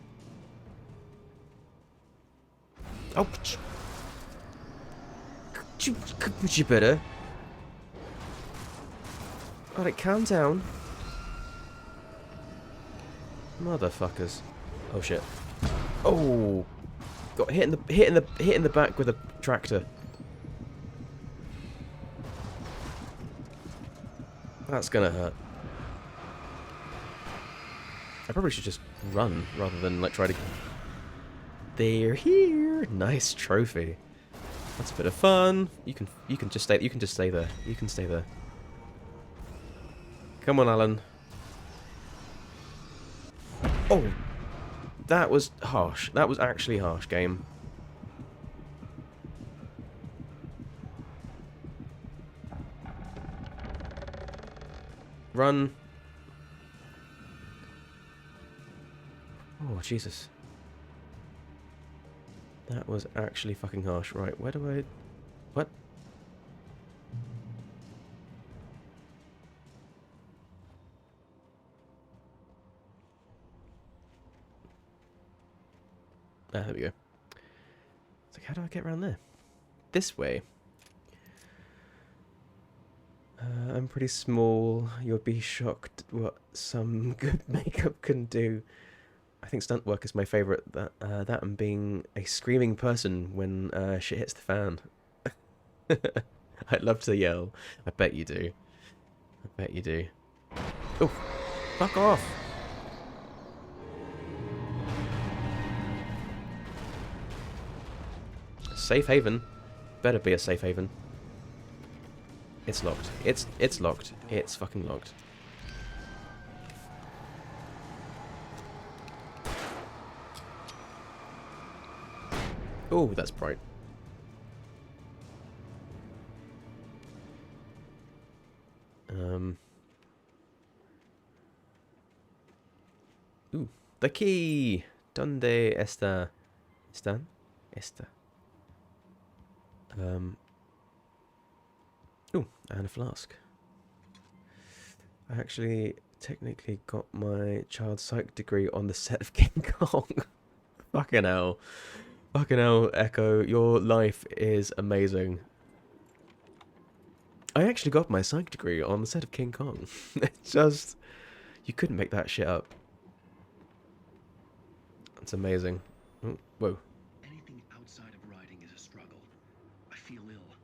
Speaker 1: Oh, could you better? Alright, calm down. Motherfuckers. Oh shit. Oh, got hit in the back with a tractor. That's gonna hurt. I probably should just run rather than like try to. They're here. Nice trophy. That's a bit of fun. You can just stay there. You can stay there. Come on, Alan. Oh, that was harsh. That was actually harsh, game. Run. Oh, Jesus. That was actually fucking harsh. Right, where do I... What? Ah, there we go. It's like, how do I get around there? This way. I'm pretty small. You'll be shocked what some good makeup can do. I think stunt work is my favourite. That and being a screaming person when shit hits the fan. I'd love to yell. I bet you do. I bet you do. Oh, fuck off! Safe haven. Better be a safe haven. It's locked. It's locked. It's fucking locked. Oh, that's bright. Ooh, the key. ¿Dónde está? ¿Están? Esta. Ooh, and a flask. I actually technically got my child psych degree on the set of King Kong. Fucking hell. Fucking hell, Echo. Your life is amazing. I actually got my psych degree on the set of King Kong. It's just... You couldn't make that shit up. It's amazing. Oh, whoa.
Speaker 2: Anything outside of riding is a struggle. I feel ill.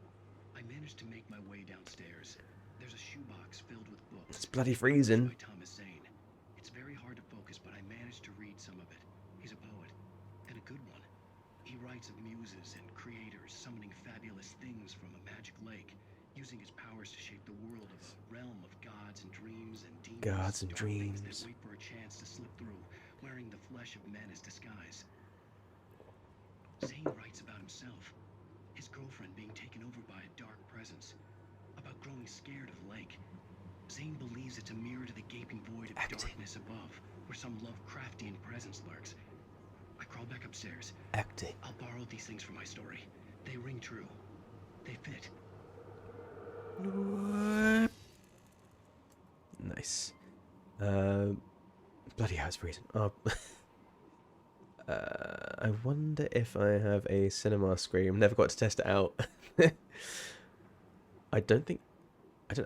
Speaker 2: I managed to make my way downstairs. There's a shoebox filled with books.
Speaker 1: It's bloody freezing.
Speaker 2: By Thomas Zane. It's very hard to focus, but I managed to read some of it. He's a poet, and a good one. He writes of muses and creators summoning fabulous things from a magic lake, using his powers to shape the world of a realm of gods and dreams and demons.
Speaker 1: Gods and
Speaker 2: Dark things
Speaker 1: dreams.
Speaker 2: that wait for a chance to slip through, wearing the flesh of men as disguise. Zane writes about himself, his girlfriend being taken over by a dark presence, about growing scared of the lake. Zane believes it's a mirror to the gaping void of darkness above, where some Lovecraftian presence lurks. I crawl back upstairs.
Speaker 1: Acting.
Speaker 2: I'll borrow these things for my story. They ring true. They fit.
Speaker 1: What? Nice. Bloody hell, it's freezing. Oh. I wonder if I have a cinema screen. Never got to test it out. I don't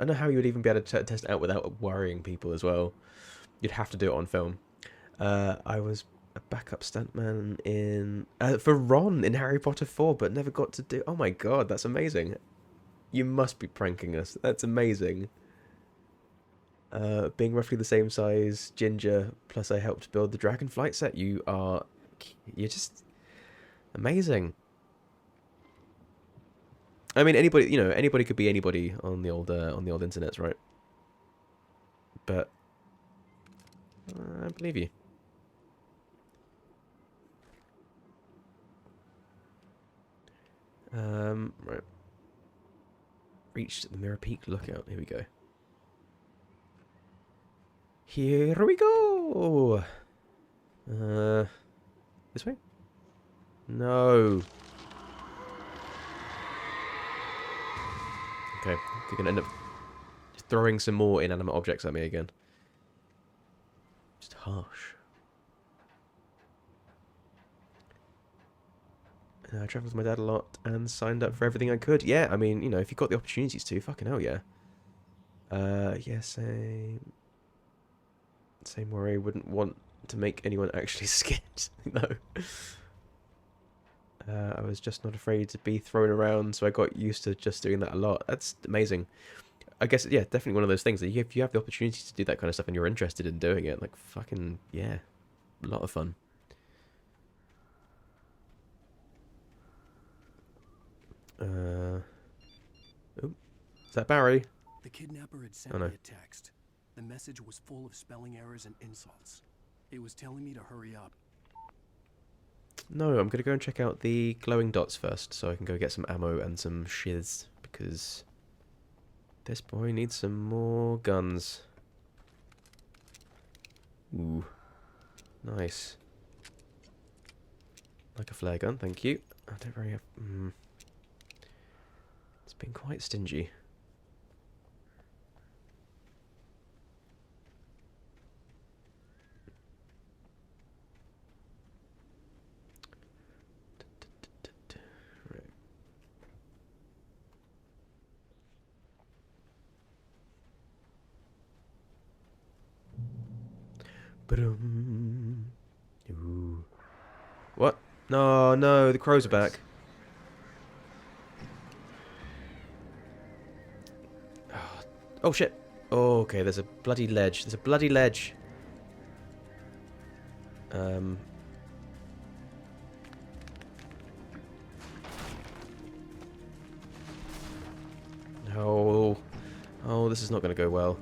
Speaker 1: know how you would even be able to test it out without worrying people as well. You'd have to do it on film. I was a backup stuntman in for Ron in Harry Potter 4, but never got to do. Oh my god, that's amazing! You must be pranking us. That's amazing. Being roughly the same size, ginger. Plus, I helped build the Dragonflight set. You're just amazing. I mean, anybody could be anybody on the old internets, right? But I believe you. Right. Reached the Mirror Peak lookout. Here we go. Here we go. This way? No. Okay, they're gonna end up throwing some more inanimate objects at me again. Just harsh. I travelled with my dad a lot and signed up for everything I could. Yeah, I mean, if you got the opportunities to, fucking hell, yeah. Yeah, same worry. Wouldn't want to make anyone actually scared. No. I was just not afraid to be thrown around, so I got used to just doing that a lot. That's amazing. I guess, yeah, definitely one of those things that if you have the opportunity to do that kind of stuff and you're interested in doing it, like, fucking, yeah, a lot of fun. Oh, is that Barry?
Speaker 2: The kidnapper had sent me a text. The message was full of spelling errors and insults. It was telling me to hurry up.
Speaker 1: No, I'm gonna go and check out the glowing dots first, so I can go get some ammo and some shiz, because this boy needs some more guns. Ooh. Nice. Like a flare gun, thank you. I don't very have... It's been quite stingy. Right. Ba-dum. Ooh. What? No, no, the crows are back. Oh shit. Oh, okay, there's a bloody ledge. There's a bloody ledge. Oh. Oh, this is not going to go well.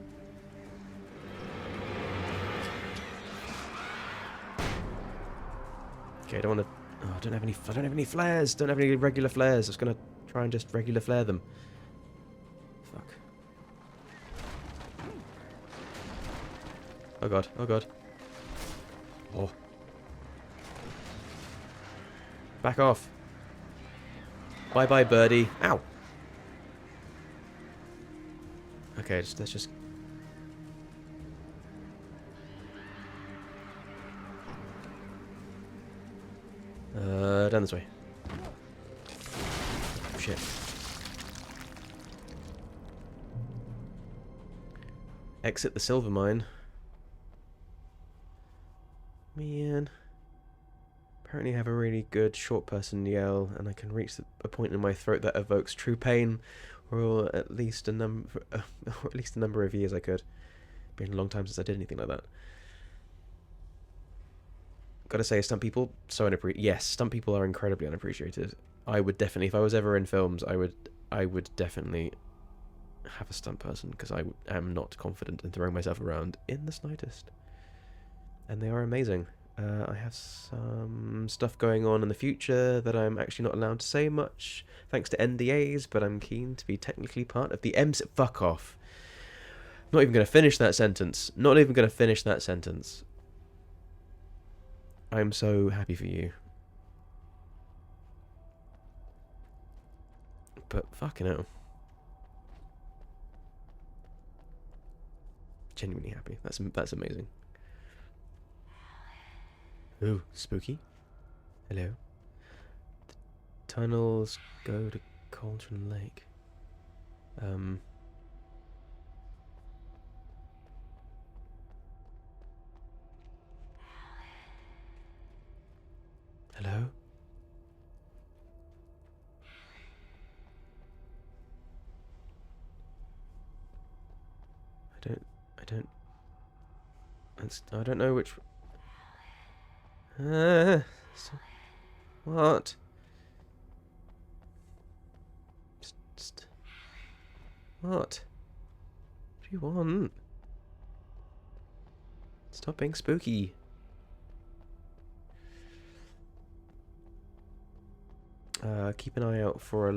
Speaker 1: Okay, I don't want to... Oh, I don't have any flares. Don't have any regular flares. I was going to try and just regular flare them. Fuck. Oh god, oh god. Oh. Back off. Bye-bye, birdie. Ow! Okay, let's just... down this way. Oh, shit. Exit the silver mine. Man. Apparently I have a really good short person yell, and I can reach a point in my throat that evokes true pain, or at least a number of years I could. Been a long time since I did anything like that. Gotta say, stunt people yes, stunt people are incredibly unappreciated. I would definitely, if I was ever in films, I would definitely have a stunt person, because I am not confident in throwing myself around in the slightest. And they are amazing. I have some stuff going on in the future that I'm actually not allowed to say much, thanks to NDAs, but I'm keen to be technically part of the MC... Fuck off. Not even going to finish that sentence. Not even going to finish that sentence. I'm so happy for you. But fucking hell. Genuinely happy. That's amazing. Ooh, spooky. Hello. The tunnels go to Cauldron Lake. Hello? I don't know which... what? What? What do you want? Stop being spooky. Keep an eye out for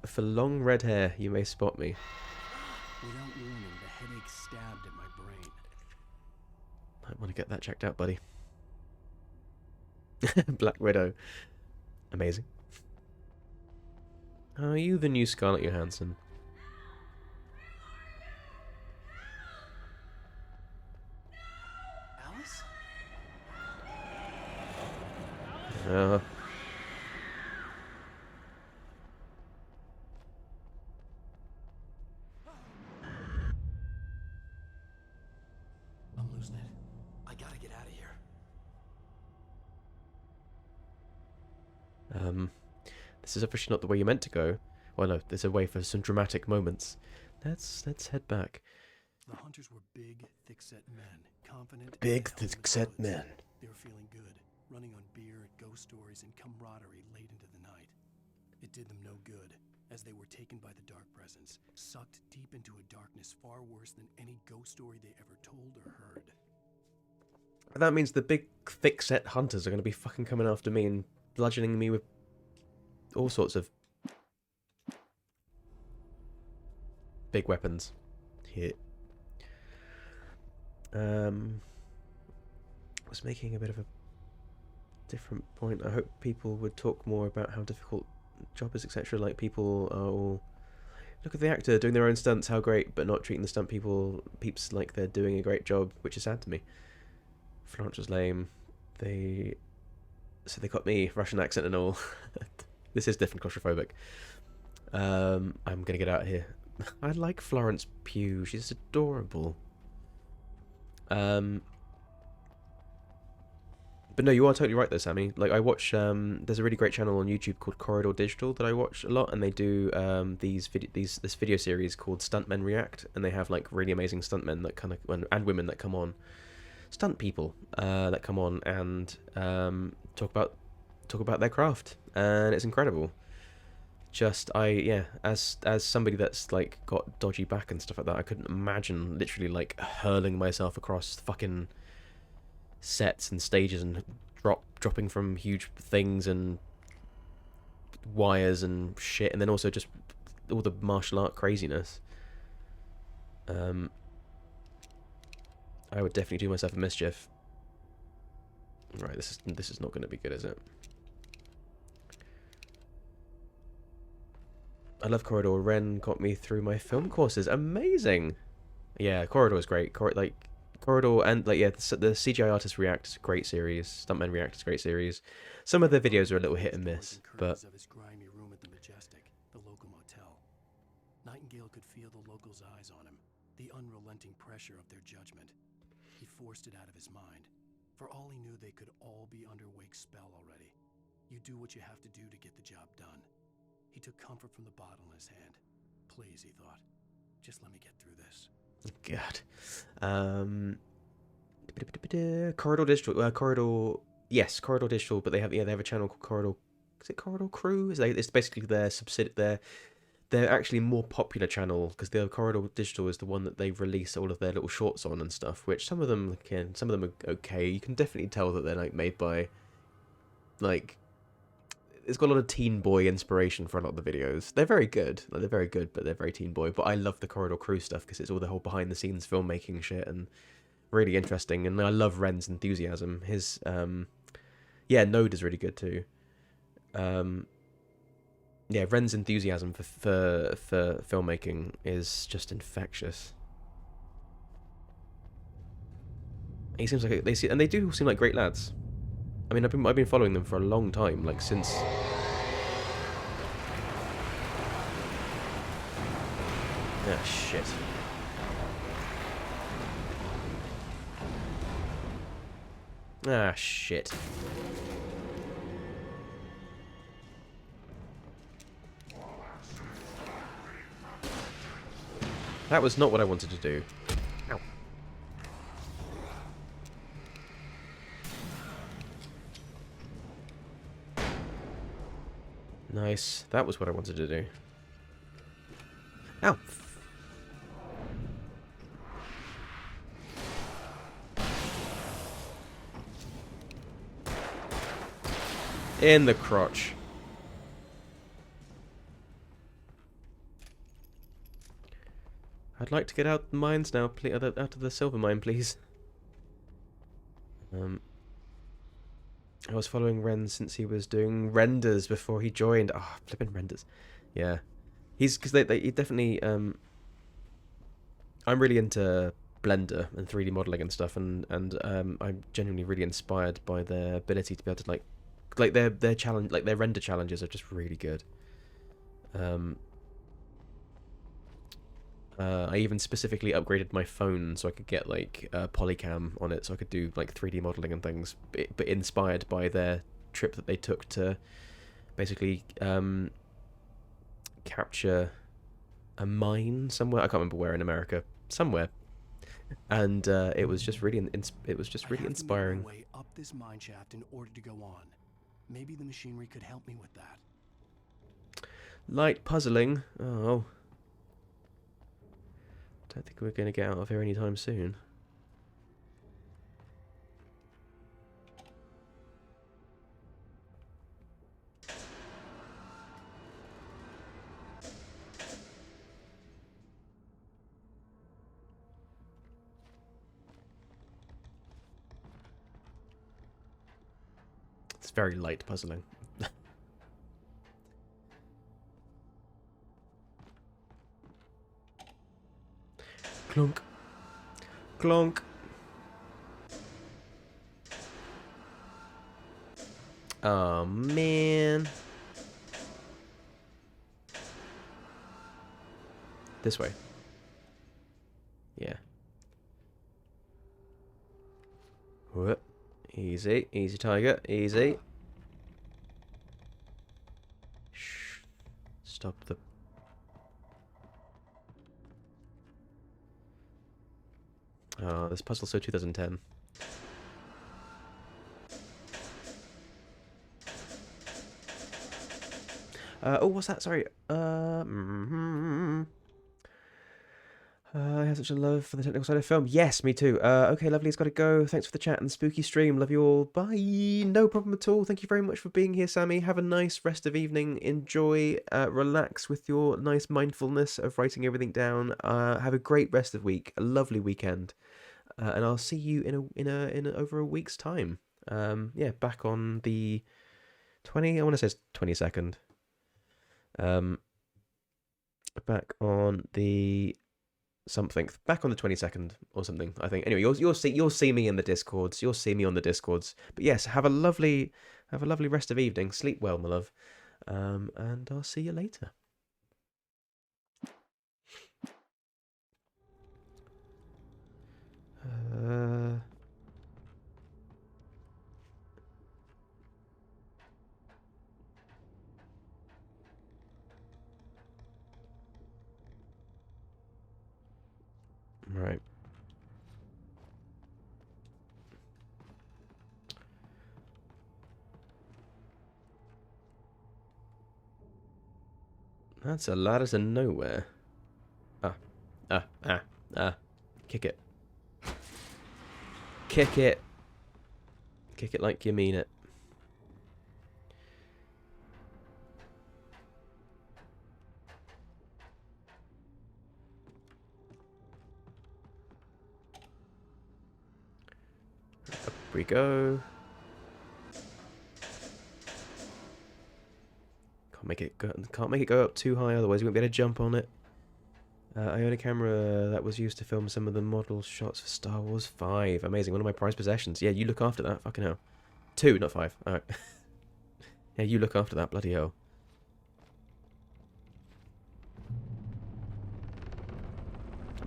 Speaker 1: for long red hair. You may spot me.
Speaker 2: Without warning, the headache stabbed at my brain.
Speaker 1: Might want to get that checked out, buddy. Black Widow. Amazing. Are you the new Scarlett Johansson?
Speaker 2: Alice? I'm losing it. I gotta get out of here.
Speaker 1: This is officially not the way you meant to go. Well, no, there's a way for some dramatic moments. Let's head back.
Speaker 2: The hunters were big, thick-set men, confident.
Speaker 1: Big, thick-set men.
Speaker 2: They were feeling good, running on beer, ghost stories, and camaraderie late into the night. It did them no good. as they were taken by the dark presence, sucked deep into a darkness far worse than any ghost story they ever told or heard.
Speaker 1: That means the big, thick-set hunters are going to be fucking coming after me and bludgeoning me with all sorts of big weapons. Here. I was making a bit of a different point. I hope people would talk more about how difficult the job is, etc. Like, people are all, look at the actor doing their own stunts, how great, but not treating the stunt peeps like they're doing a great job, which is sad to me. Florence was lame. So they got me, Russian accent and all. This is definitely claustrophobic. I'm gonna get out of here. I like Florence Pugh. She's adorable. But no, you are totally right though, Sammy. Like, I watch, there's a really great channel on YouTube called Corridor Digital that I watch a lot, and they do this video series called Stuntmen React, and they have like really amazing stuntmen that kind of, and women that come on, stunt people that come on and talk about their craft, and it's incredible. Just as somebody that's like got dodgy back and stuff like that, I couldn't imagine literally like hurling myself across fucking sets and stages and dropping from huge things and wires and shit, and then also just all the martial art craziness. I would definitely do myself a mischief. Right, this is not going to be good, is it? I love Corridor. Ren got me through my film courses. Amazing. Yeah, Corridor is great. Corridor and like, yeah, the CGI Artists React is a great series. Stuntmen React is a great series. Some of the videos are a little hit and miss, but
Speaker 2: of his grimy room at the Majestic, the local motel. Nightingale could feel the locals' eyes on him, the unrelenting pressure of their judgment. He forced it out of his mind. For all he knew, they could all be under Wake's spell already. You do what you have to do to get the job done. He took comfort from the bottle in his hand. Please, he thought, just let me get through this.
Speaker 1: God. Corridor Digital. Corridor Digital, but they have a channel called Corridor. Is it Corridor Crew? It's basically their subsidiary. They're actually more popular channel because the Corridor Digital is the one that they release all of their little shorts on and stuff. Which some of them are okay. You can definitely tell that they're like made by like. It's got a lot of teen boy inspiration for a lot of the videos. They're very good. Like, they're very good, but they're very teen boy. But I love the Corridor Crew stuff because it's all the whole behind the scenes filmmaking shit and really interesting. And I love Ren's enthusiasm. His Node is really good too. Ren's enthusiasm for filmmaking is just infectious. He seems like they do seem like great lads. I mean, I've been following them for a long time, like since. Ah, shit. Ah, shit. That was not what I wanted to do. Ow. Nice. That was what I wanted to do. Ow. In the crotch. I'd like to get out the mines now, please. Out of the silver mine, please. I was following Ren since he was doing renders before he joined. Ah, oh, flipping renders. Yeah, because he definitely. I'm really into Blender and 3D modeling and stuff, and I'm genuinely really inspired by their ability to be able to like their challenge, like their render challenges are just really good. I even specifically upgraded my phone so I could get like Polycam on it, so I could do like 3D modeling and things, but inspired by their trip that they took to basically capture a mine somewhere. I can't remember where in America, somewhere, and it was just really inspiring.
Speaker 2: Way up this mine shaft in order to go on. Maybe the machinery could help me with that.
Speaker 1: Light puzzling. Oh. Don't think we're going to get out of here anytime soon. It's very light puzzling. Clunk. Clonk. Oh, man. This way. Yeah. Whoop. Easy. Easy, tiger. Easy. Shh. Stop the... Oh, this puzzle's so 2010. Oh, what's that? Sorry. I have such a love for the technical side of film. Yes, me too. Okay, lovely. It's got to go. Thanks for the chat and the spooky stream. Love you all. Bye. No problem at all. Thank you very much for being here, Sammy. Have a nice rest of evening. Enjoy. Relax with your nice mindfulness of writing everything down. Have a great rest of week. A lovely weekend. And I'll see you in over a week's time. Yeah, back on the 20. I want to say 22nd. Back on the something. Back on the 22nd or something, I think. Anyway, you'll see me in the Discords. You'll see me on the Discords. But yes, have a lovely rest of evening. Sleep well, my love. And I'll see you later. Right. That's a ladder to nowhere. Kick it. Kick it. Kick it like you mean it. Up we go. Can't make it go up too high, otherwise we won't be able to jump on it. I own a camera that was used to film some of the model shots for Star Wars 5. Amazing, one of my prized possessions. Yeah, you look after that, fucking hell. 2, not 5. Alright. Yeah, you look after that, bloody hell.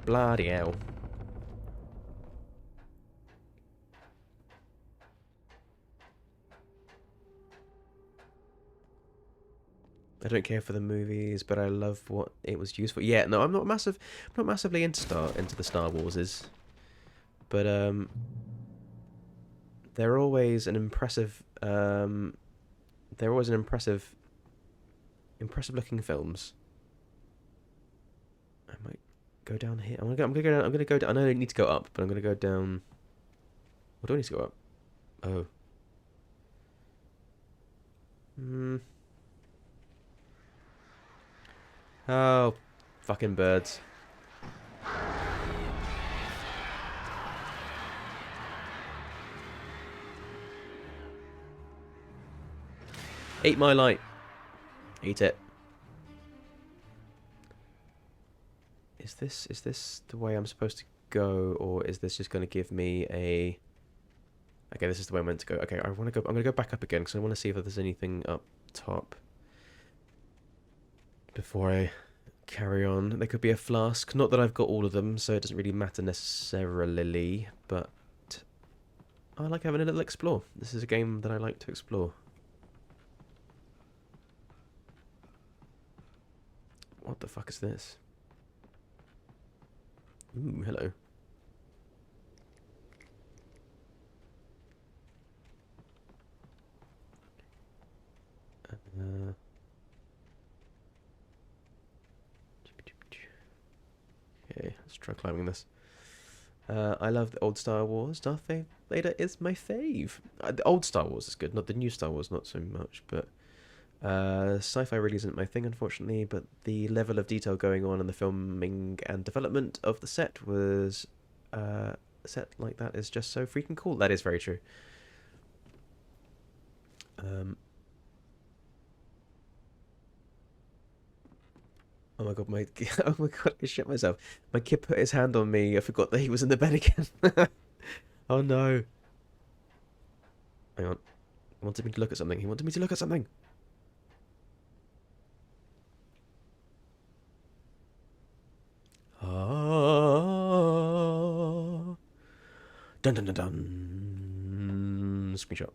Speaker 1: Bloody hell. I don't care for the movies, but I love what it was used for. Yeah, no, I'm not massively into the Star Warses, but they're always an impressive impressive looking films. I might go down here. I'm gonna go down. I'm gonna go down. I know I need to go up, but I'm gonna go down. What do I need to go up? Oh. Oh, fucking birds. Eat my light. Eat it. Is this the way I'm supposed to go, or is this just going to give me a... Okay, this is the way I'm meant to go. Okay, I'm going to go back up again, because I want to see if there's anything up top before I carry on. There could be a flask. Not that I've got all of them, so it doesn't really matter necessarily, but I like having a little explore. This is a game that I like to explore. What the fuck is this? Ooh, hello. Let's try climbing this. I love the old Star Wars. Darth Vader is my fave. The old Star Wars is good, not the new Star Wars, not so much. But sci-fi really isn't my thing, unfortunately. But the level of detail going on in the filming and development of the set was set like that is just so freaking cool. That is very true. Oh my god, oh my god, I shit myself. My kid put his hand on me. I forgot that he was in the bed again. Oh no. Hang on. He wanted me to look at something. He wanted me to look at something. Ah. Dun dun dun dun. Screenshot.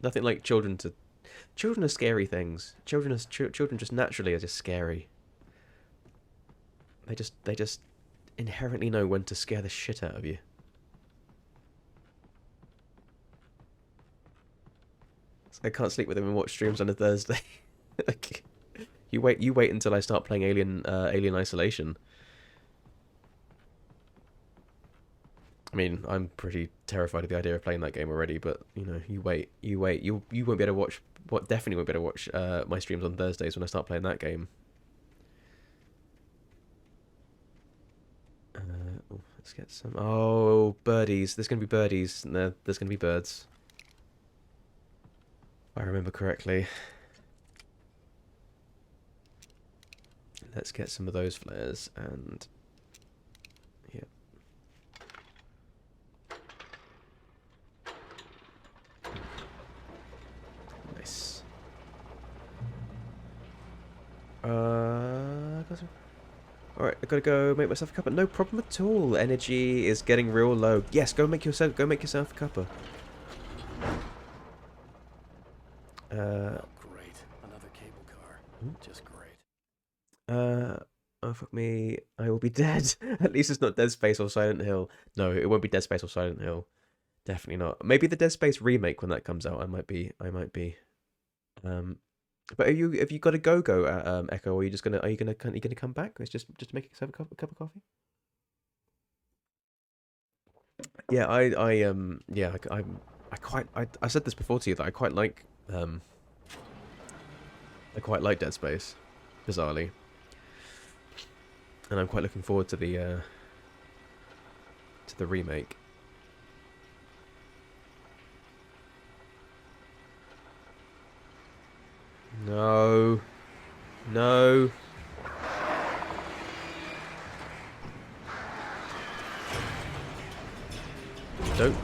Speaker 1: Nothing like children to. Children are scary things. Children just naturally are just scary. They just inherently know when to scare the shit out of you. So I can't sleep with him and watch streams on a Thursday. Like, you wait until I start playing Alien Isolation. I mean, I'm pretty terrified of the idea of playing that game already, but you know, you wait. You won't be able to watch. Definitely won't be able to watch my streams on Thursdays when I start playing that game. Let's get some. Oh, birdies! There's gonna be birdies, isn't there? There's gonna be birds. If I remember correctly. Let's get some of those flares and. Yeah. Nice. Alright, I gotta go make myself a cuppa. No problem at all. Energy is getting real low. Yes, go make yourself a cuppa.
Speaker 2: Oh, great. Another cable car. Just great.
Speaker 1: Oh fuck me. I will be dead. At least it's not Dead Space or Silent Hill. No, it won't be Dead Space or Silent Hill. Definitely not. Maybe the Dead Space remake when that comes out. I might be. But have you got to go Echo, or are you gonna come back? It's just to make yourself a cup of coffee. Yeah, I said this before to you that I quite like Dead Space, bizarrely, and I'm quite looking forward to the remake. No. No. Don't.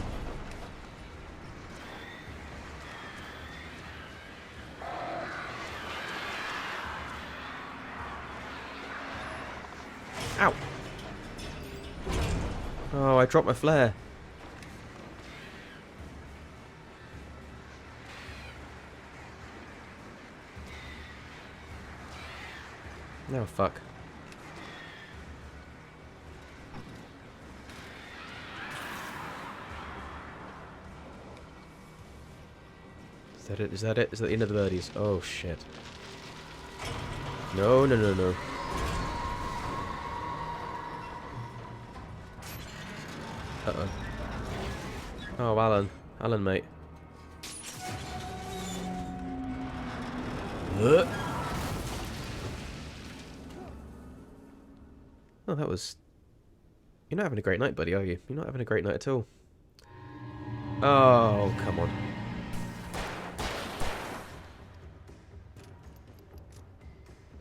Speaker 1: Ow. Oh, I dropped my flare. No, fuck. Is that it? Is that it? Is that the end of the birdies? Oh, shit. No, no, no, no. Uh-oh. Oh, Alan. Alan, mate. Oh, that was... You're not having a great night, buddy, are you? You're not having a great night at all. Oh, come on.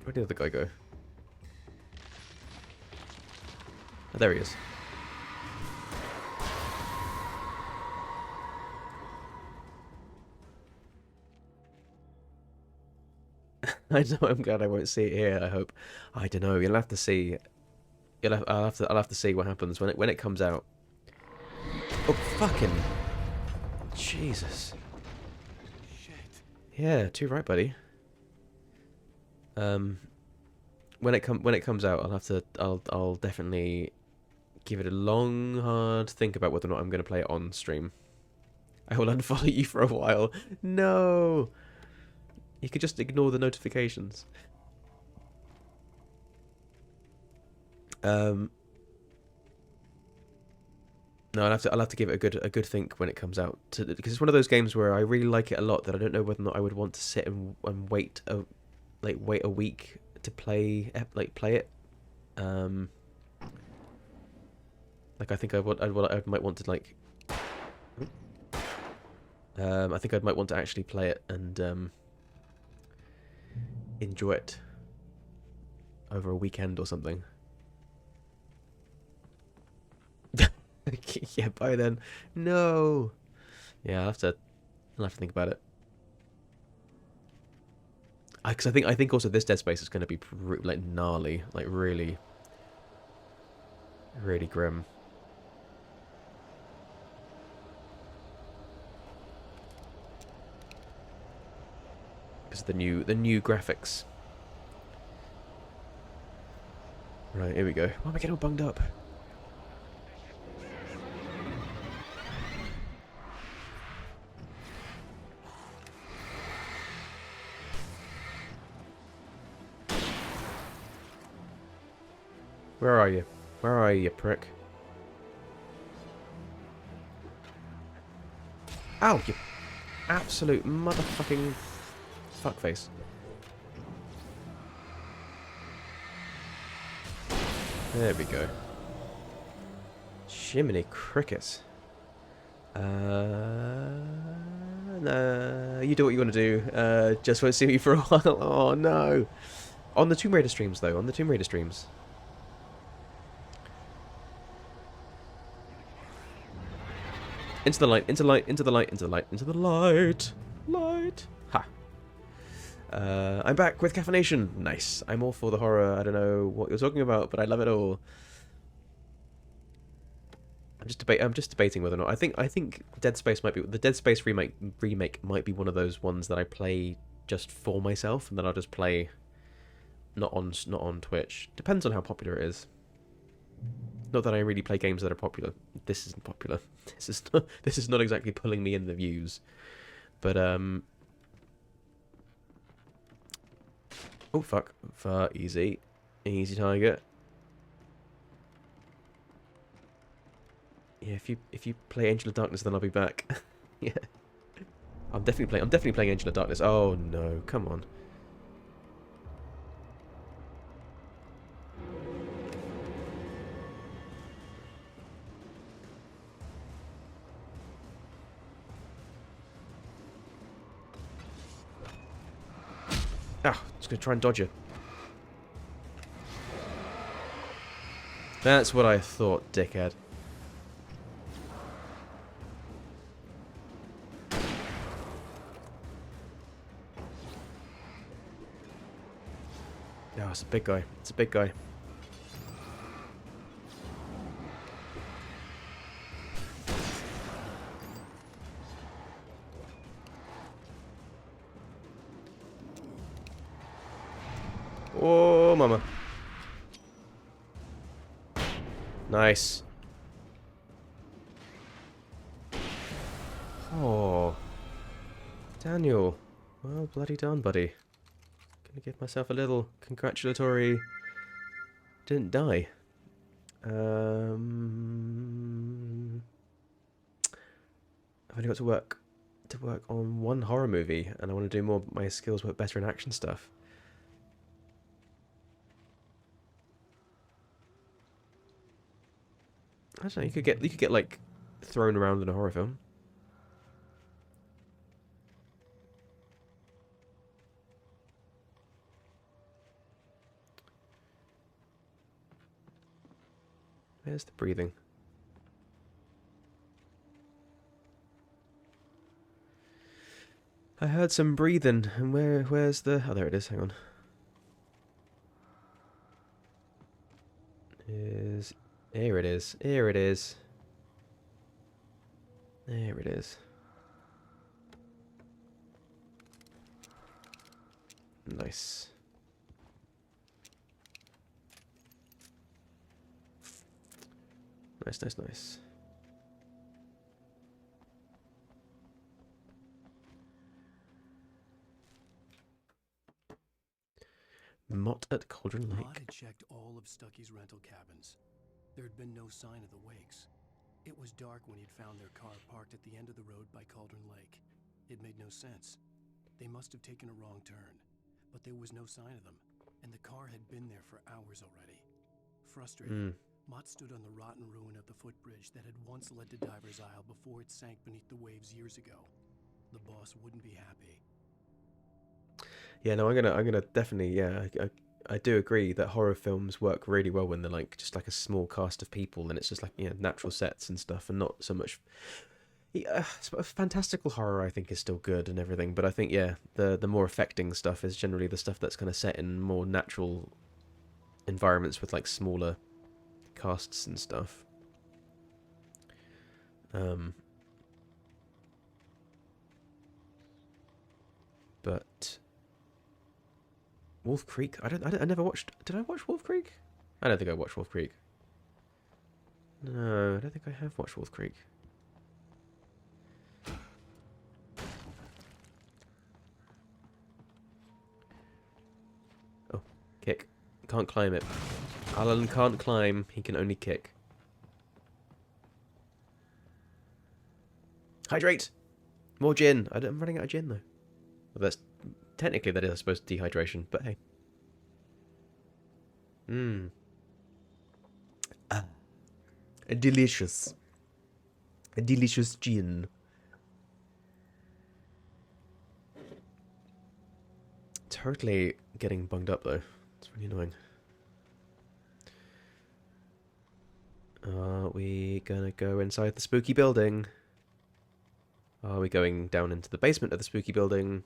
Speaker 1: Where did the other guy go? Oh, there he is. I know. I'm glad I won't see it here. I hope. I don't know. You'll have to see. I'll have to see what happens when it comes out. Oh fucking Jesus!
Speaker 2: Shit.
Speaker 1: Yeah, too right, buddy. When it comes out, I'll definitely give it a long, hard think about whether or not I'm going to play it on stream. I will unfollow you for a while. No. You could just ignore the notifications. Um, no, I'll have to give it a good think when it comes out, because it's one of those games where I really like it a lot that I don't know whether or not I would want to sit and wait a week to play it. Um, like I think I might want to like. I think I might want to actually play it and enjoy it over a weekend or something. Yeah, bye then. No. Yeah, I'll have to think about it. Because I think also this Dead Space is going to be like gnarly, like really, really grim. Because the new graphics. Right, here we go. Why am I getting all bunged up? Where are you? Where are you, you prick? Ow, you absolute motherfucking fuckface. There we go. Jiminy crickets. Nah, you do what you want to do. Just won't see me for a while. Oh no. On the Tomb Raider streams, though. On the Tomb Raider streams. Into the light, into the light, into the light, into the light, into the light. Light. Ha. I'm back with caffeination. Nice. I'm all for the horror. I don't know what you're talking about, but I love it all. I'm just debating whether or not I think Dead Space might be the Dead Space remake might be one of those ones that I play just for myself, and then I'll just play not on Twitch. Depends on how popular it is. Not that I really play games that are popular. This isn't popular. This is not exactly pulling me in the views. But oh fuck. Easy. Easy tiger. Yeah, if you play Angel of Darkness, then I'll be back. Yeah. I'm definitely playing Angel of Darkness. Oh no, come on. Ah, just gonna try and dodge you. That's what I thought, dickhead. Oh, it's a big guy. It's a big guy. Oh, mama. Nice. Oh. Daniel. Well, bloody done, buddy. Gonna give myself a little congratulatory... Didn't die. I've only got to work on one horror movie, and I want to do more. My skills work better in action stuff. I don't know. You could get like thrown around in a horror film. Where's the breathing? I heard some breathing, and where's the... Oh, there it is. Hang on. Here it is. Here it is. There it is. Nice. Nice, nice, nice. Mott at Cauldron
Speaker 2: Maud
Speaker 1: Lake.
Speaker 2: had checked all of Stucky's rental cabins. There had been no sign of the Wakes. It was dark when he'd found their car parked at the end of the road by Cauldron Lake. It made no sense. They must have taken a wrong turn, but there was no sign of them, and the car had been there for hours already. Frustrated, Mott stood on the rotten ruin of the footbridge that had once led to Diver's Isle before it sank beneath the waves years ago. The boss wouldn't be happy.
Speaker 1: Yeah, no, I'm gonna definitely, yeah, I do agree that horror films work really well when they're like just like a small cast of people and it's just like, you know, natural sets and stuff and not so much. Yeah, fantastical horror I think is still good and everything, but I think yeah, the more affecting stuff is generally the stuff that's kind of set in more natural environments with like smaller casts and stuff. But Wolf Creek, I never watched. Did I watch Wolf Creek? I don't think I watched Wolf Creek. No, I don't think I have watched Wolf Creek. Oh, kick. Can't climb it. Alan can't climb, he can only kick. Hydrate! More gin! I'm running out of gin though. Well, that's technically that is I suppose dehydration, but hey. Delicious. A delicious gin. Totally getting bunged up though. It's really annoying. Are we gonna go inside the spooky building? Are we going down into the basement of the spooky building?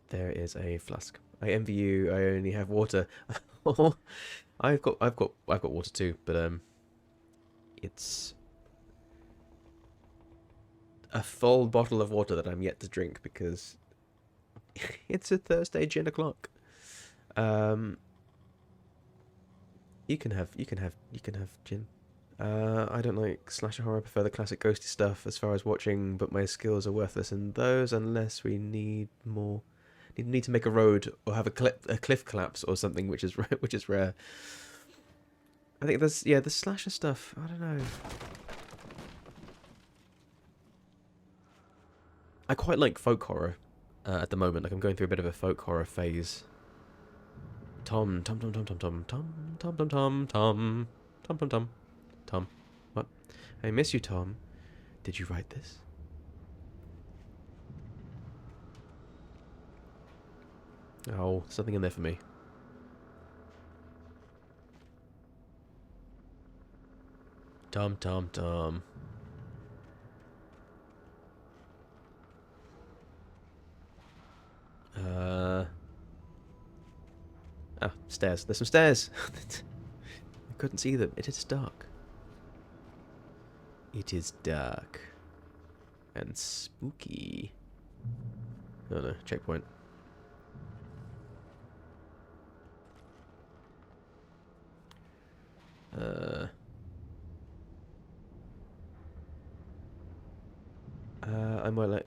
Speaker 1: There is a flask. I envy you. I only have water. I've got water too, but it's a full bottle of water that I'm yet to drink because it's a Thursday gin o'clock. You can have gin. I don't like slasher horror. I prefer the classic ghosty stuff as far as watching, but my skills are worthless in those unless we need more. Need to make a road or have a cliff collapse or something, which is rare. I think there's the slasher stuff. I don't know. I quite like folk horror at the moment. Like I'm going through a bit of a folk horror phase. Tom. What? I miss you, Tom. Did you write this? Oh, something in there for me. Tom. Ah, stairs. There's some stairs. I couldn't see them. It is dark. It is dark. And spooky. Oh no, checkpoint.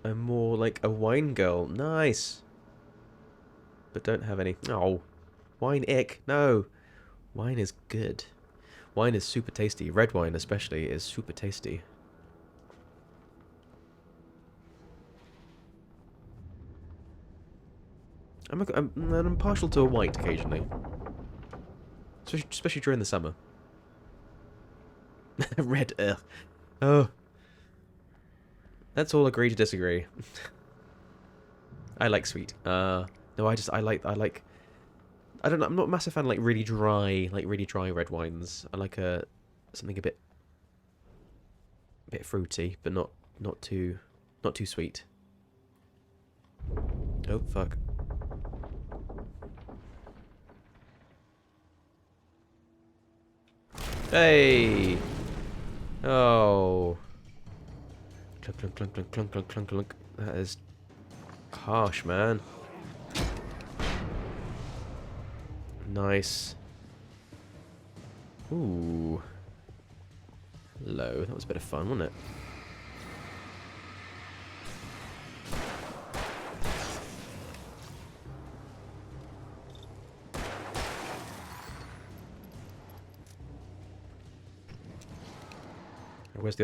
Speaker 1: I'm more like a wine girl. Nice. But don't have any. Oh, wine ick. No, wine is good. Wine is super tasty. Red wine especially is super tasty. I'm partial to a white occasionally, especially during the summer. Red, ugh. Oh. Let's all agree to disagree. I like sweet. No, I like I don't know, I'm not a massive fan of really dry red wines. I like something a bit fruity, but not too sweet. Oh fuck. Hey. Oh. Clunk, clunk, clunk, clunk, clunk, clunk, clunk, clunk. That is harsh, man. Nice. Ooh. Hello. That was a bit of fun, wasn't it?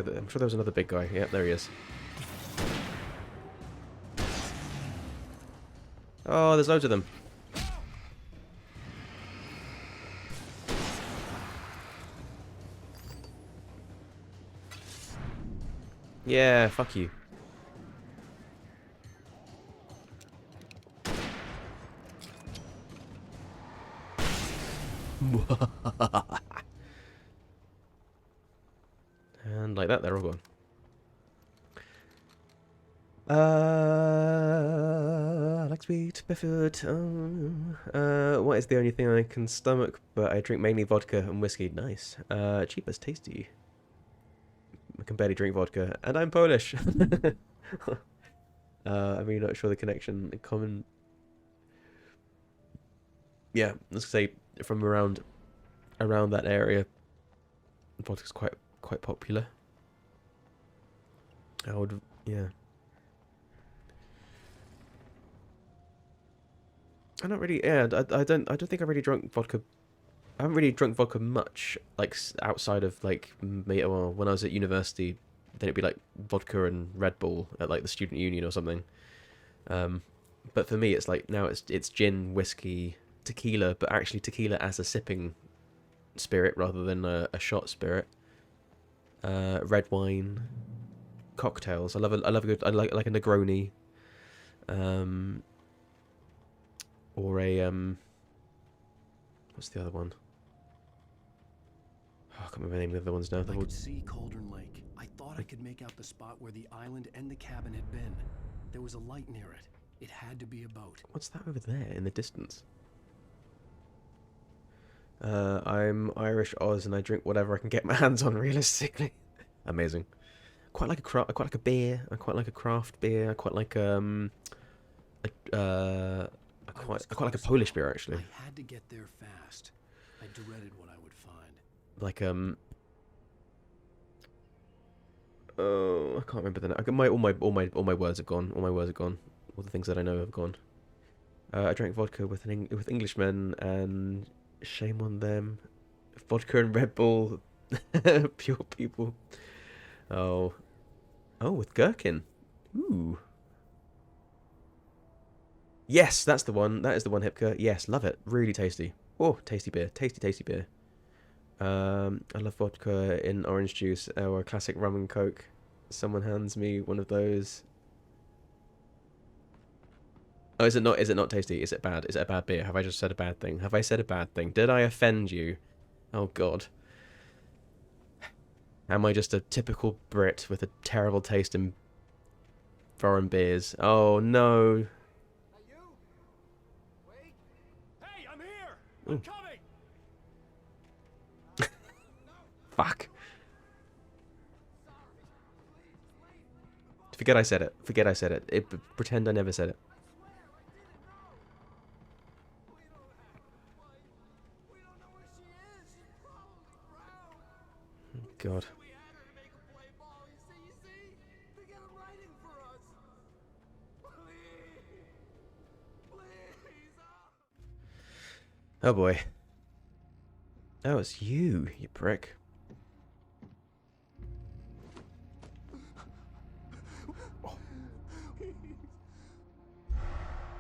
Speaker 1: the other? I'm sure there was another big guy. Yep, there he is. Oh, there's loads of them. Yeah, fuck you. And like that, they're all gone. I like sweet food. What is the only thing I can stomach? But I drink mainly vodka and whiskey. Nice. Cheap as tasty. I can barely drink vodka, and I'm Polish. I'm really not sure the connection in common. Yeah, let's say from around that area, vodka's quite popular. I would, yeah. I don't really, yeah. I don't think I really drunk vodka. I haven't really drunk vodka much, like outside of like well, when I was at university, then it'd be like vodka and Red Bull at like the student union or something. But for me, it's like now it's gin, whiskey, tequila, but actually tequila as a sipping spirit rather than a shot spirit. Red wine, cocktails. I love a good. I like a Negroni, or a what's the other one? Oh, I can't remember the name of the other ones now.
Speaker 2: I could see Cauldron Lake. I thought I could make out the spot where the island and the cabin had been. There was a light near it. It had to be a boat.
Speaker 1: What's that over there in the distance? I'm Irish Oz and I drink whatever I can get my hands on realistically. Amazing. Quite like a beer. I quite like a craft beer. I quite like I quite like a Polish beer actually.
Speaker 2: I had to get there fast. I dreaded what I would find.
Speaker 1: Like oh, I can't remember the name. All my words have gone. All my words are gone. All the things that I know have gone. I drank vodka with with Englishmen, and shame on them. Vodka and Red Bull, pure people. Oh, with gherkin. Ooh. Yes, that's the one. That is the one, Hipka. Yes, love it. Really tasty. Oh, tasty beer. Tasty beer. I love vodka in orange juice or a classic rum and coke. Someone hands me one of those. Oh, is it not? Is it not tasty? Is it bad? Is it a bad beer? Have I just said a bad thing? Have I said a bad thing? Did I offend you? Oh God. Am I just a typical Brit with a terrible taste in foreign beers? Oh no.
Speaker 2: Hey, you! Wait! Hey, I'm here! I'm coming!
Speaker 1: Fuck. Forget I said it. Forget I said it. Pretend I never said it. God. Oh boy. Oh, it's you prick.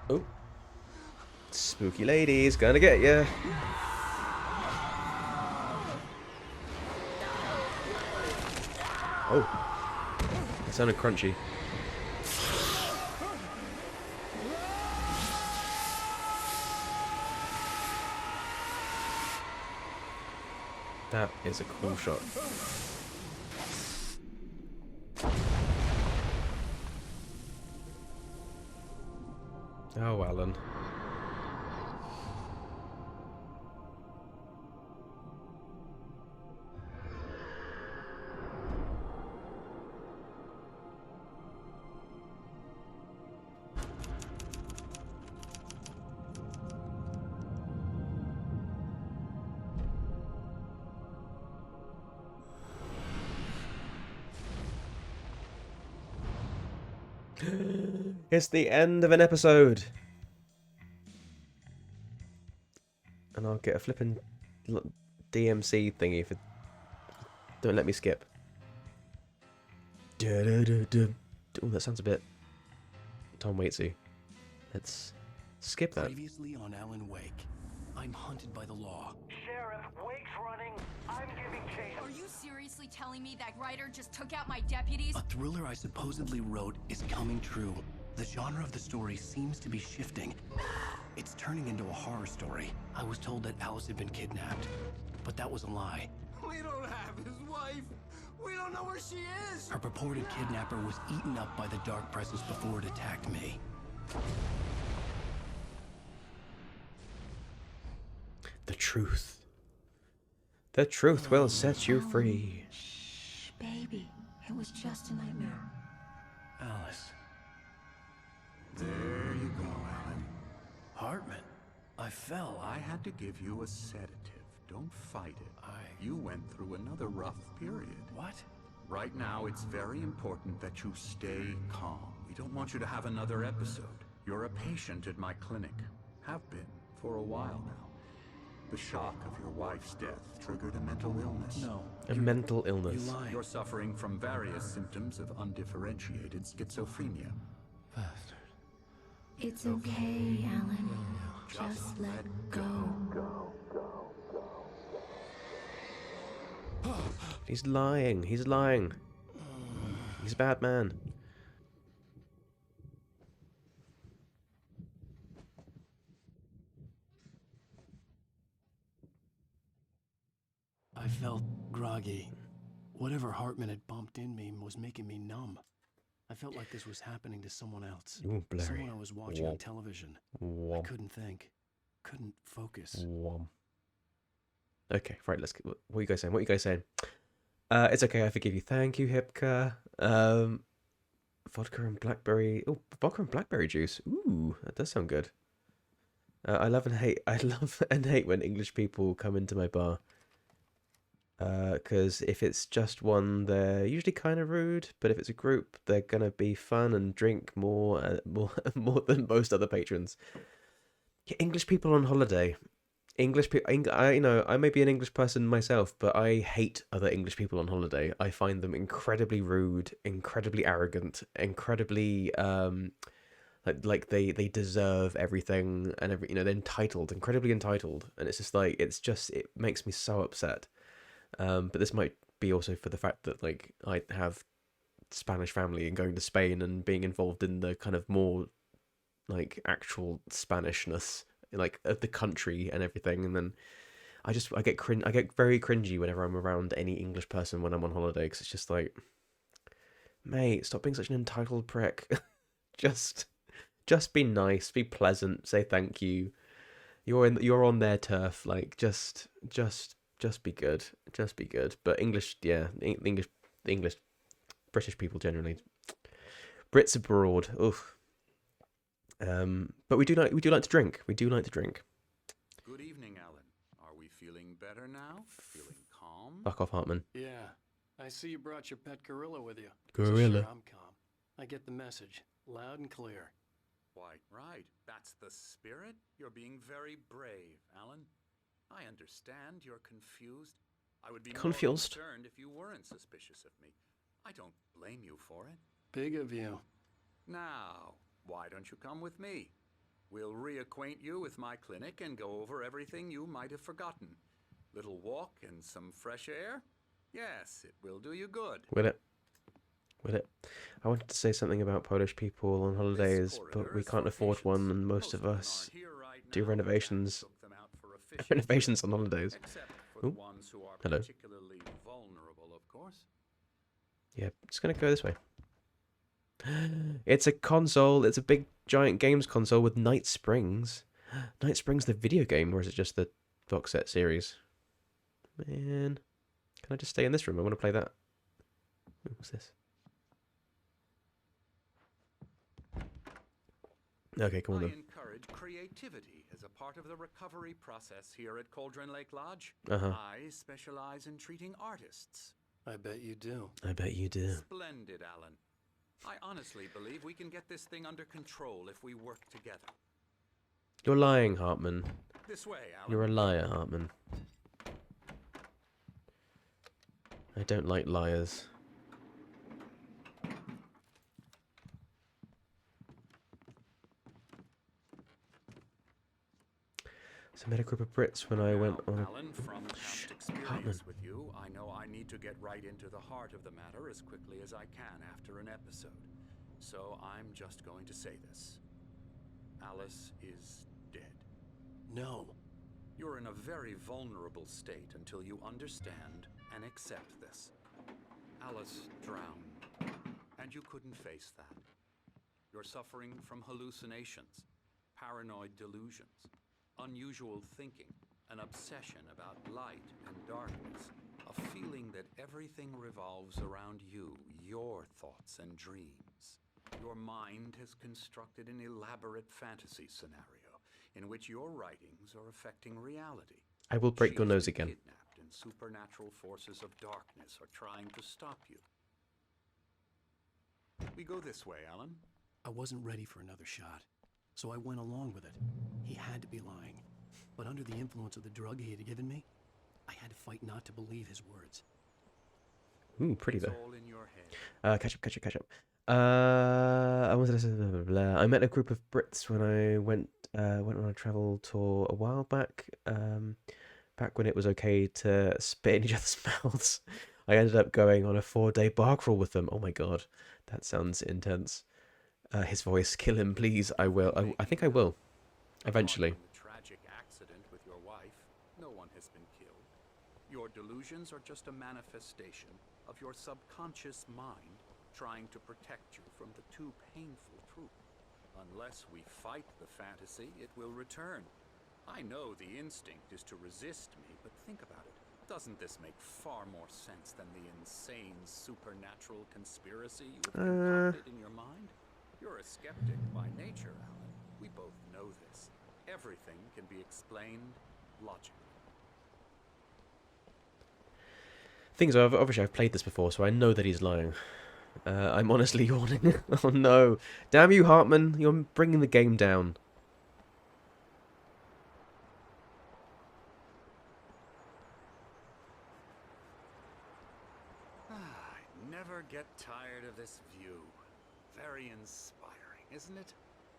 Speaker 1: Oh. Spooky lady's gonna get ya. Oh. It sounded crunchy. That is a cool shot. Oh, Alan. It's the end of an episode. And I'll get a flippin' DMC thingy for... Don't let me skip. Da-da-da-da. Oh, that sounds a bit Tom Waitsy. Let's skip that.
Speaker 2: Previously on Alan Wake, I'm hunted by the law.
Speaker 3: Sheriff, Wake's running. I'm giving chase.
Speaker 4: Are you seriously telling me that writer just took out my deputies?
Speaker 2: A thriller I supposedly wrote is coming true. The genre of the story seems to be shifting. It's turning into a horror story. I was told that Alice had been kidnapped, but that was a lie.
Speaker 5: We don't have his wife. We don't know where she is.
Speaker 2: Her purported kidnapper was eaten up by the dark presence before it attacked me.
Speaker 1: The truth. The truth will set you free.
Speaker 6: Shh, baby. It was just a nightmare.
Speaker 2: Alice.
Speaker 5: There you go, Alan.
Speaker 2: Hartman. I fell.
Speaker 5: I had to give you a sedative. Don't fight it. You went through another rough period.
Speaker 2: What?
Speaker 5: Right now, it's very important that you stay calm. We don't want you to have another episode. You're a patient at my clinic. Have been for a while now. The shock of your wife's death triggered a mental illness.
Speaker 2: No.
Speaker 1: A mental illness.
Speaker 2: You lied.
Speaker 5: You're suffering from various symptoms of undifferentiated schizophrenia.
Speaker 6: It's okay, Alan. Just let go.
Speaker 1: He's lying. He's lying. He's a bad man.
Speaker 2: I felt groggy. Whatever Hartman had bumped in me was making me numb. I felt like this was happening to someone else.
Speaker 1: Ooh, blurry.
Speaker 2: Someone I was watching on
Speaker 1: Womp.
Speaker 2: television. I
Speaker 1: Womp.
Speaker 2: couldn't think. Couldn't focus.
Speaker 1: Womp. Okay, right, let's get, what are you guys saying? What are you guys saying? It's okay, I forgive you. Thank you, Hipka. Vodka and blackberry. Oh, vodka and blackberry juice. Ooh, that does sound good. I love and hate when English people come into my bar. Because if it's just one, they're usually kind of rude. But if it's a group, they're gonna be fun and drink more more than most other patrons. Yeah, English people on holiday. English people. I may be an English person myself, but I hate other English people on holiday. I find them incredibly rude, incredibly arrogant, incredibly like they deserve everything and they're entitled, incredibly entitled, and it's just like it makes me so upset. But this might be also for the fact that like I have Spanish family and going to Spain and being involved in the kind of more like actual Spanishness like of the country and everything, and then I get very cringy whenever I'm around any English person when I'm on holiday, because it's just like, mate, stop being such an entitled prick. just be nice, be pleasant, say thank you. You're on their turf, like just be good, But English, yeah, English British people generally, Brits abroad, oof. But we do like to drink. We do like to drink.
Speaker 5: Good evening, Alan. Are we feeling better now? Feeling calm?
Speaker 1: Fuck off, Hartman.
Speaker 2: Yeah. I see you brought your pet gorilla with you.
Speaker 1: Gorilla.
Speaker 2: So sure, I'm calm. I get the message. Loud and clear.
Speaker 5: Quite right. That's the spirit. You're being very brave, Alan. I understand you're confused. I would be more
Speaker 1: Confused.
Speaker 5: concerned if you weren't suspicious of me. I don't blame you for it.
Speaker 2: Big of you.
Speaker 5: Now, why don't you come with me? We'll reacquaint you with my clinic and go over everything you might have forgotten. Little walk and some fresh air? Yes, it will do you good.
Speaker 1: Will it? I wanted to say something about Polish people on holidays, but we can't afford one, and most of us do renovations. Renovations on holidays.
Speaker 5: Except for the
Speaker 1: Ooh.
Speaker 5: ones who are
Speaker 1: Hello.
Speaker 5: particularly vulnerable, of course.
Speaker 1: Yeah, just gonna go this way. It's a console. It's a big giant games console with Night Springs. Night Springs, the video game, or is it just the box set series? Man, can I just stay in this room? I want to play that. Ooh, what's this? Okay, come on
Speaker 5: I
Speaker 1: then.
Speaker 5: encourage creativity as a part of the recovery process here at Cauldron Lake Lodge.
Speaker 1: Uh-huh.
Speaker 5: I specialize in treating artists.
Speaker 2: I bet you do.
Speaker 1: I bet you do.
Speaker 5: Splendid, Alan. I honestly believe we can get this thing under control if we work together.
Speaker 1: You're lying, Hartman.
Speaker 5: This way, Alan.
Speaker 1: You're a liar, Hartman. I don't like liars. So I met a group of Brits when I went on a...
Speaker 5: Alan, from past experience with you, I know I need to get right into the heart of the matter as quickly as I can after an episode. So I'm just going to say this. Alice is dead.
Speaker 2: No.
Speaker 5: You're in a very vulnerable state until you understand and accept this. Alice drowned, and you couldn't face that. You're suffering from hallucinations, paranoid delusions, unusual thinking, an obsession about light and darkness, a feeling that everything revolves around you, your thoughts and dreams. Your mind has constructed an elaborate fantasy scenario in which your writings are affecting reality.
Speaker 1: I will break your
Speaker 5: She's
Speaker 1: nose
Speaker 5: been
Speaker 1: again.
Speaker 5: Kidnapped, and supernatural forces of darkness are trying to stop you. We go this way, Alan.
Speaker 2: I wasn't ready for another shot, so I went along with it. He had to be lying. But under the influence of the drug he had given me, I had to fight not to believe his words.
Speaker 1: Ooh, pretty
Speaker 5: It's
Speaker 1: though.
Speaker 5: all in your head.
Speaker 1: Catch up. I wanted to say blah, blah, blah. I met a group of Brits when I went on a travel tour a while back. Back when it was okay to spit in each other's mouths. I ended up going on a 4-day bar crawl with them. Oh my god, that sounds intense. His voice, kill him, please. I will. I think I will. Eventually.
Speaker 5: Apart from the tragic accident with your wife, no one has been killed. Your delusions are just a manifestation of your subconscious mind trying to protect you from the too painful truth. Unless we fight the fantasy, it will return. I know the instinct is to resist me, but think about it. Doesn't this make far more sense than the insane supernatural conspiracy you have concocted in your mind? You're a skeptic by nature, Alan. We both know this. Everything can be explained logically.
Speaker 1: Things are obviously I've played this before, so I know that he's lying. I'm honestly yawning. Oh no! Damn you, Hartman! You're bringing the game down.
Speaker 5: I never get tired of this view. Very inspiring, isn't it?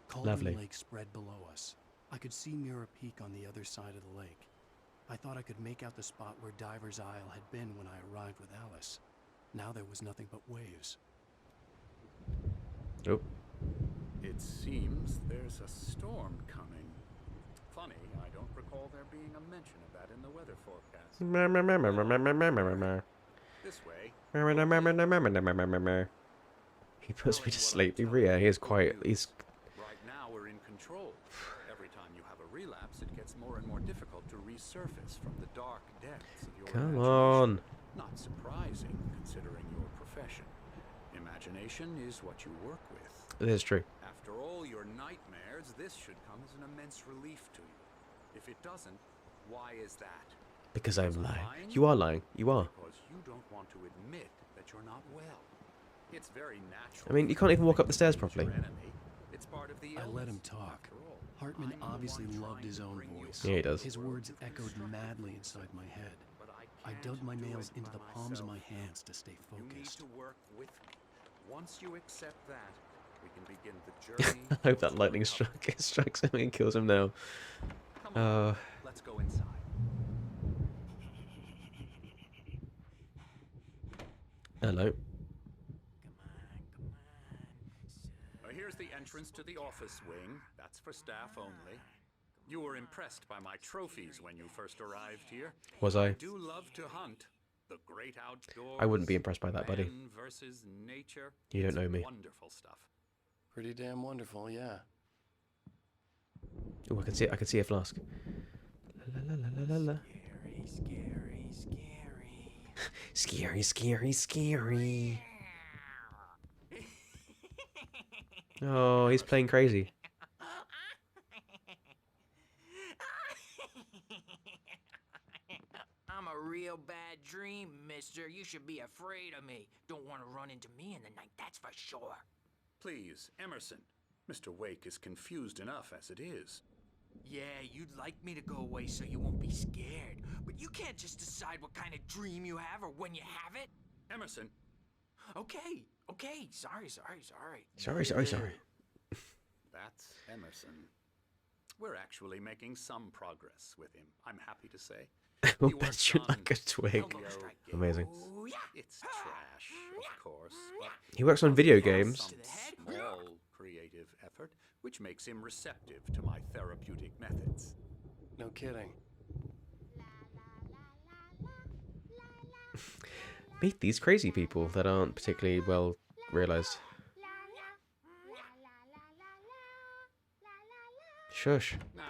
Speaker 2: Calder
Speaker 1: Lovely.
Speaker 2: Lake spread below us. I could see Mirror Peak on the other side of the lake. I thought I could make out the spot where Diver's Isle had been when I arrived with Alice. Now there was nothing but waves.
Speaker 1: Oh.
Speaker 5: It seems there's a storm coming. Funny, I don't recall there being a mention of that in the weather forecast. This way.
Speaker 1: He puts me to sleep. Yeah, he is quite. He's.
Speaker 5: Right now we're in control. Every time you have a relapse, it gets more and more difficult to resurface from the dark depths of your
Speaker 1: Come
Speaker 5: imagination.
Speaker 1: on.
Speaker 5: Not surprising, considering your profession. Imagination is what you work with.
Speaker 1: It is true.
Speaker 5: After all your nightmares, this should come as an immense relief to you. If it doesn't, why is that?
Speaker 1: Because I'm lying. You are lying. You are.
Speaker 5: Because you don't want to admit that you're not well. It's very natural.
Speaker 1: I mean, you can't even walk up the stairs
Speaker 5: to hate
Speaker 1: properly.
Speaker 5: your enemy. It's part of the
Speaker 2: I let him
Speaker 5: illness,
Speaker 2: talk.
Speaker 5: after all.
Speaker 2: Hartman
Speaker 5: I'm the
Speaker 2: obviously
Speaker 5: one
Speaker 2: loved
Speaker 5: trying
Speaker 2: his
Speaker 5: to
Speaker 2: own
Speaker 5: bring you
Speaker 2: voice.
Speaker 1: Yeah, he does.
Speaker 2: His words echoed madly inside my head.
Speaker 5: But
Speaker 2: I
Speaker 5: can't
Speaker 2: dug my
Speaker 5: do
Speaker 2: nails
Speaker 5: it
Speaker 2: into
Speaker 5: by
Speaker 2: the palms of my
Speaker 5: myself.
Speaker 2: hands to stay
Speaker 5: You need
Speaker 2: focused.
Speaker 5: to work with me. Once you accept that, we can begin the journey.
Speaker 1: I hope that
Speaker 5: towards
Speaker 1: lightning
Speaker 5: recovery.
Speaker 1: strikes him and kills him now.
Speaker 5: Come on, let's go inside.
Speaker 1: Hello.
Speaker 5: Here's the entrance to the office wing. That's for staff only. You were impressed by my trophies when you first arrived here.
Speaker 1: Was I?
Speaker 5: I do love to hunt. The great outdoors.
Speaker 1: I wouldn't be impressed by that, buddy.
Speaker 5: Man versus nature.
Speaker 1: You don't
Speaker 5: It's
Speaker 1: know me.
Speaker 5: Wonderful stuff.
Speaker 2: Pretty damn wonderful, yeah.
Speaker 1: Oh, I can see a flask. La, la, la, la, la, la. Scary, scary, scary. Oh, he's playing crazy.
Speaker 7: I'm a real bad dream, mister. You should be afraid of me. Don't want to run into me in the night, that's for sure.
Speaker 5: Please, Emerson. Mr. Wake is confused enough as it is.
Speaker 7: Yeah, you'd like me to go away so you won't be scared. But you can't just decide what kind of dream you have or when you have it.
Speaker 5: Emerson,
Speaker 7: Okay. Sorry.
Speaker 1: Sorry.
Speaker 5: that's Emerson. we're actually making some progress with him, I'm happy to say.
Speaker 1: We'll
Speaker 5: He
Speaker 1: bet
Speaker 5: works
Speaker 1: you
Speaker 5: on
Speaker 1: like a twig.
Speaker 5: video
Speaker 1: Amazing.
Speaker 5: games. It's trash, of course, but
Speaker 1: He works on video
Speaker 5: he has
Speaker 1: games.
Speaker 5: some small creative effort, which makes him receptive to my therapeutic methods.
Speaker 2: No kidding.
Speaker 1: Meet these crazy people that aren't particularly well realized. Shush.
Speaker 5: Now,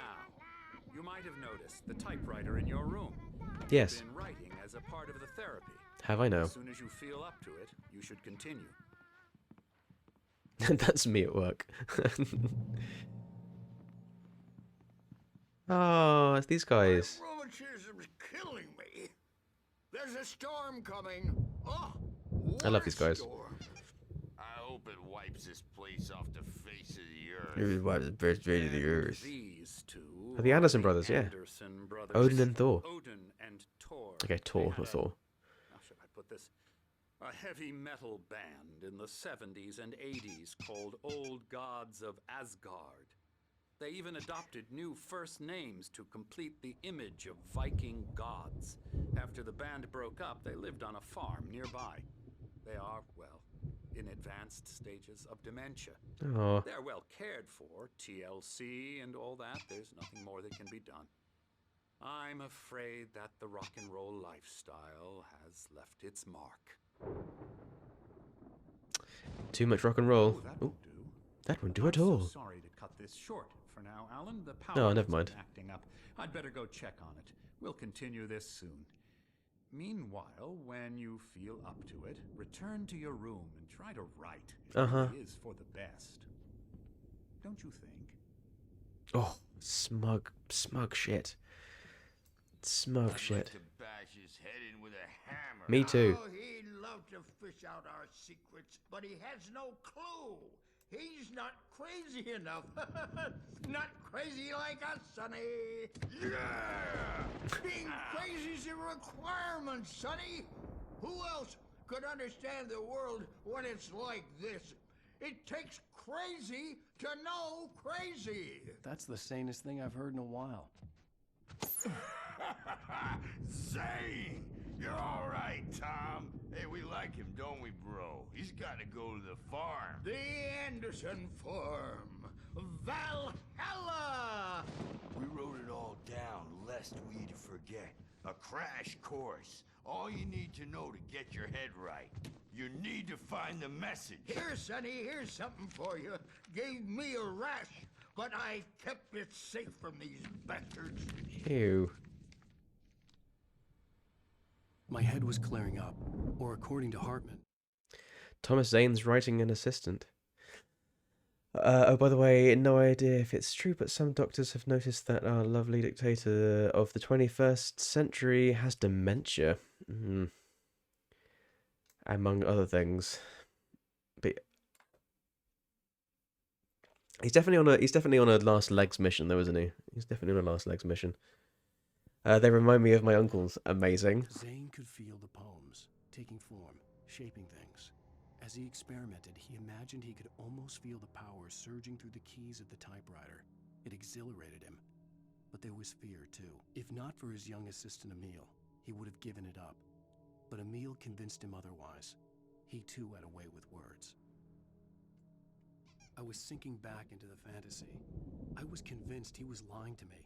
Speaker 5: you might have noticed the typewriter in your room.
Speaker 1: Yes.
Speaker 5: You've been writing as a part of the therapy.
Speaker 1: Have I now?
Speaker 5: As soon as you feel up to it, you should continue.
Speaker 1: That's me at work. Oh, it's these guys.
Speaker 8: Rheumatism's killing me. There's a storm coming. Oh,
Speaker 1: I love these guys.
Speaker 8: storm.
Speaker 9: I hope it wipes this place off the face of the earth.
Speaker 5: These two
Speaker 1: Are the Anderson brothers, yeah.
Speaker 5: Anderson brothers.
Speaker 1: Odin and Thor.
Speaker 5: Odin and Thor.
Speaker 1: Okay, Thor,
Speaker 5: They
Speaker 1: or
Speaker 5: had
Speaker 1: Thor.
Speaker 5: How should I put this? A heavy metal band in the 70s and 80s called Old Gods of Asgard. They even adopted new first names to complete the image of Viking gods. After the band broke up, they lived on a farm nearby. They are, well, in advanced stages of dementia.
Speaker 1: Oh,
Speaker 5: They're well cared for, TLC and all that. There's nothing more that can be done. I'm afraid that the rock and roll lifestyle has left its mark.
Speaker 1: too much rock and roll.
Speaker 5: Oh, that
Speaker 1: Ooh,
Speaker 5: won't do.
Speaker 1: that won't do
Speaker 5: I'm
Speaker 1: at all.
Speaker 5: so sorry to cut this short for now, Alan. The power
Speaker 1: No,
Speaker 5: has
Speaker 1: never
Speaker 5: been
Speaker 1: mind.
Speaker 5: acting up. I'd better go check on it. We'll continue this soon. Meanwhile, when you feel up to it, return to your room and try to write. It really is for the best. Don't you think?
Speaker 1: Oh, smug shit. Smug
Speaker 9: I'd
Speaker 1: shit.
Speaker 9: like to bash his head in with a hammer.
Speaker 1: Me too.
Speaker 8: Oh, he'd love to fish out our secrets, but he has no clue. He's not crazy enough. Not crazy like us, Sonny. Yeah! Being crazy's a requirement, Sonny. Who else could understand the world when it's like this? It takes crazy to know crazy.
Speaker 2: That's the sanest thing I've heard in a while.
Speaker 9: Zane! You're all right, Tom. Hey, we like him, don't we, bro? He's got to go to the farm.
Speaker 8: The Anderson Farm. Valhalla!
Speaker 9: We wrote it all down, lest we forget. A crash course. All you need to know to get your head right. You need to find the message.
Speaker 8: Here, Sonny, here's something for you. Gave me a rash, but I kept it safe from these bastards.
Speaker 1: Ew.
Speaker 2: My head was clearing up, or according to Hartman.
Speaker 1: Thomas Zane's writing an assistant. Oh, by the way, no idea if it's true, but some doctors have noticed that our lovely dictator of the 21st century has dementia. Among other things. But he's definitely on a last legs mission though, isn't he? He's definitely on a last legs mission. They remind me of my uncles. Amazing.
Speaker 2: Zane could feel the poems, taking form, shaping things. As he experimented, he imagined he could almost feel the power surging through the keys of the typewriter. It exhilarated him. But there was fear, too. If not for his young assistant Emil, he would have given it up. But Emil convinced him otherwise. He, too, had a way with words. I was sinking back into the fantasy. I was convinced he was lying to me.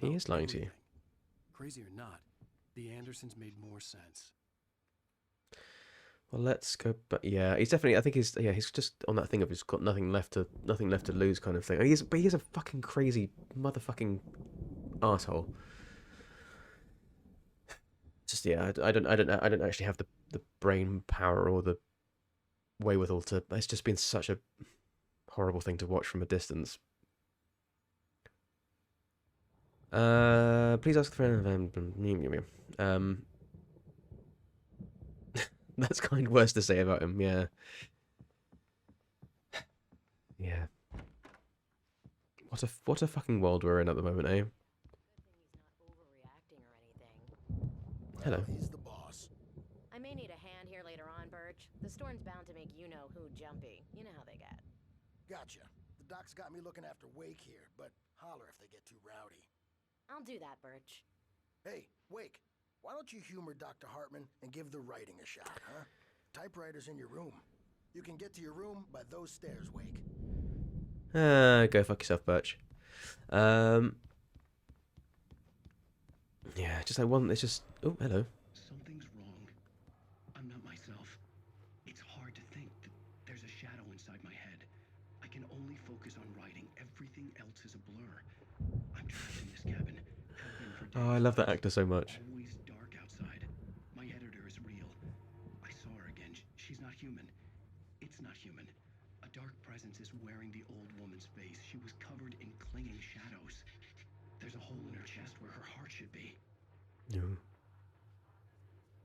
Speaker 1: He
Speaker 2: about
Speaker 1: is lying to you.
Speaker 2: everything. Crazy or not, the Andersons made more sense.
Speaker 1: Well, let's go. But yeah, he's definitely. I think he's just on that thing of he's got nothing left to lose kind of thing. But he is a fucking crazy motherfucking asshole. Just yeah, I don't actually have the brain power or the wherewithal to. It's just been such a horrible thing to watch from a distance. Please ask the friend. That's kind of worse to say about him. Yeah. Yeah. What a fucking world we're in at the moment, eh? Hello.
Speaker 8: He's the boss.
Speaker 10: I may need a hand here later on, Birch. The storm's bound to make you-know-who jumpy. You know how they get.
Speaker 8: Gotcha. The
Speaker 11: Doc's got me looking after Wake here, but holler if they get too rowdy.
Speaker 10: I'll do that, Birch.
Speaker 11: Hey, Wake, why don't you humor Dr. Hartman and give the writing a shot, huh? Typewriter's in your room. You can get to your room by those stairs, Wake.
Speaker 1: Go fuck yourself, Birch. Yeah, just like one. It's just. Oh, hello.
Speaker 2: Something's wrong. I'm not myself. It's hard to think that there's a shadow inside my head. I can only focus on writing. Everything else is a blur. I'm trapped in this cabin. Have been for days.
Speaker 1: Oh, I love that actor so much.
Speaker 2: Always dark outside. My editor is real. I saw her again. She's not human. It's not human. A dark presence is wearing the old woman's face. She was covered in clinging shadows. There's a hole in her chest where her heart should be.
Speaker 1: No.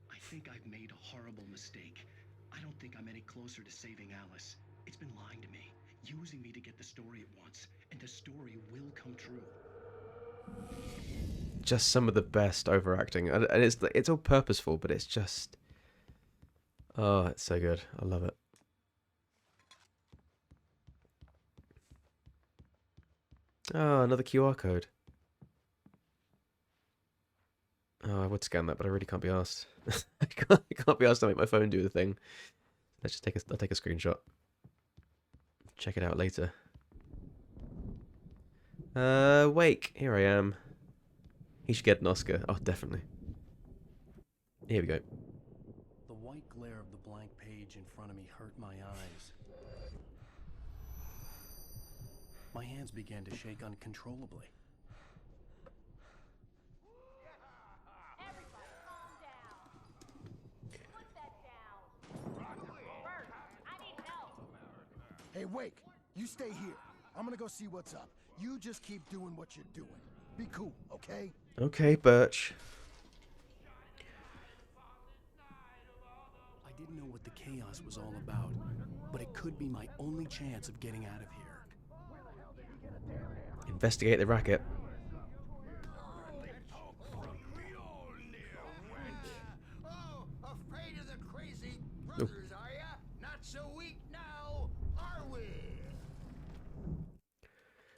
Speaker 2: I think I've made a horrible mistake. I don't think I'm any closer to saving Alice. It's been lying to me, using me to get the story it wants, and the story will come true.
Speaker 1: Just some of the best overacting, and it's all purposeful, but it's just. Oh, it's so good. I love it. Oh, another QR code. Oh, I would scan that, but I really can't be asked. I can't be asked to make my phone do the thing. Let's just I'll take a screenshot. Check it out later. Wake, here I am. He should get an Oscar. Oh, definitely. Here we go.
Speaker 2: The white glare of the blank page in front of me hurt my eyes. My hands began to shake uncontrollably.
Speaker 10: Everybody, calm down. Put that down. Birch, I need help.
Speaker 11: Hey, Wake, you stay here. I'm gonna go see what's up. You just keep doing what you're doing. Be cool, okay?
Speaker 1: Okay, Birch.
Speaker 2: I didn't know what the chaos was all about, but it could be my only chance of getting out of here.
Speaker 1: Investigate the racket.
Speaker 8: Oh, afraid of the crazy brothers, are ya? Not so weak now, are we?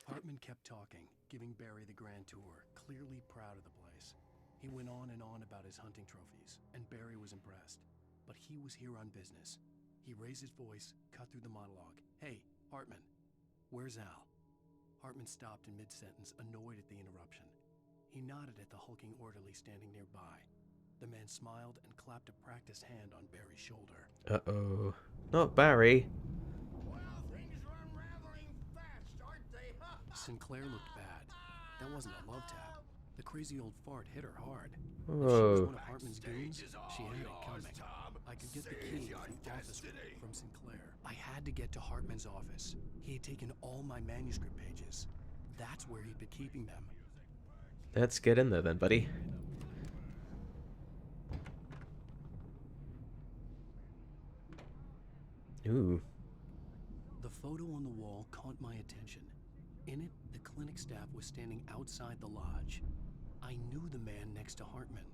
Speaker 2: Hartman kept talking, giving Barry the grand tour, clearly proud of the place. He went on and on about his hunting trophies, and Barry was impressed. But he was here on business. He raised his voice, cut through the monologue. Hey, Hartman, where's Al? Hartman stopped in mid-sentence, annoyed at the interruption. He nodded at the hulking orderly standing nearby. The man smiled and clapped a practiced hand on Barry's shoulder.
Speaker 1: Uh-oh. Not Barry.
Speaker 8: Well, things are unraveling fast, aren't they?
Speaker 2: Sinclair looked bad. That wasn't a love tap. The crazy old fart hit her hard. If she was
Speaker 1: Whoa.
Speaker 2: one of Hartman's goons, she had it coming. I could get the key from office from Sinclair. I had to get to Hartman's office. He had taken all my manuscript pages. That's where he'd been keeping them.
Speaker 1: Let's get in there then, buddy. Ooh.
Speaker 2: The photo on the wall caught my attention. In it, the clinic staff was standing outside the lodge. I knew the man next to Hartman.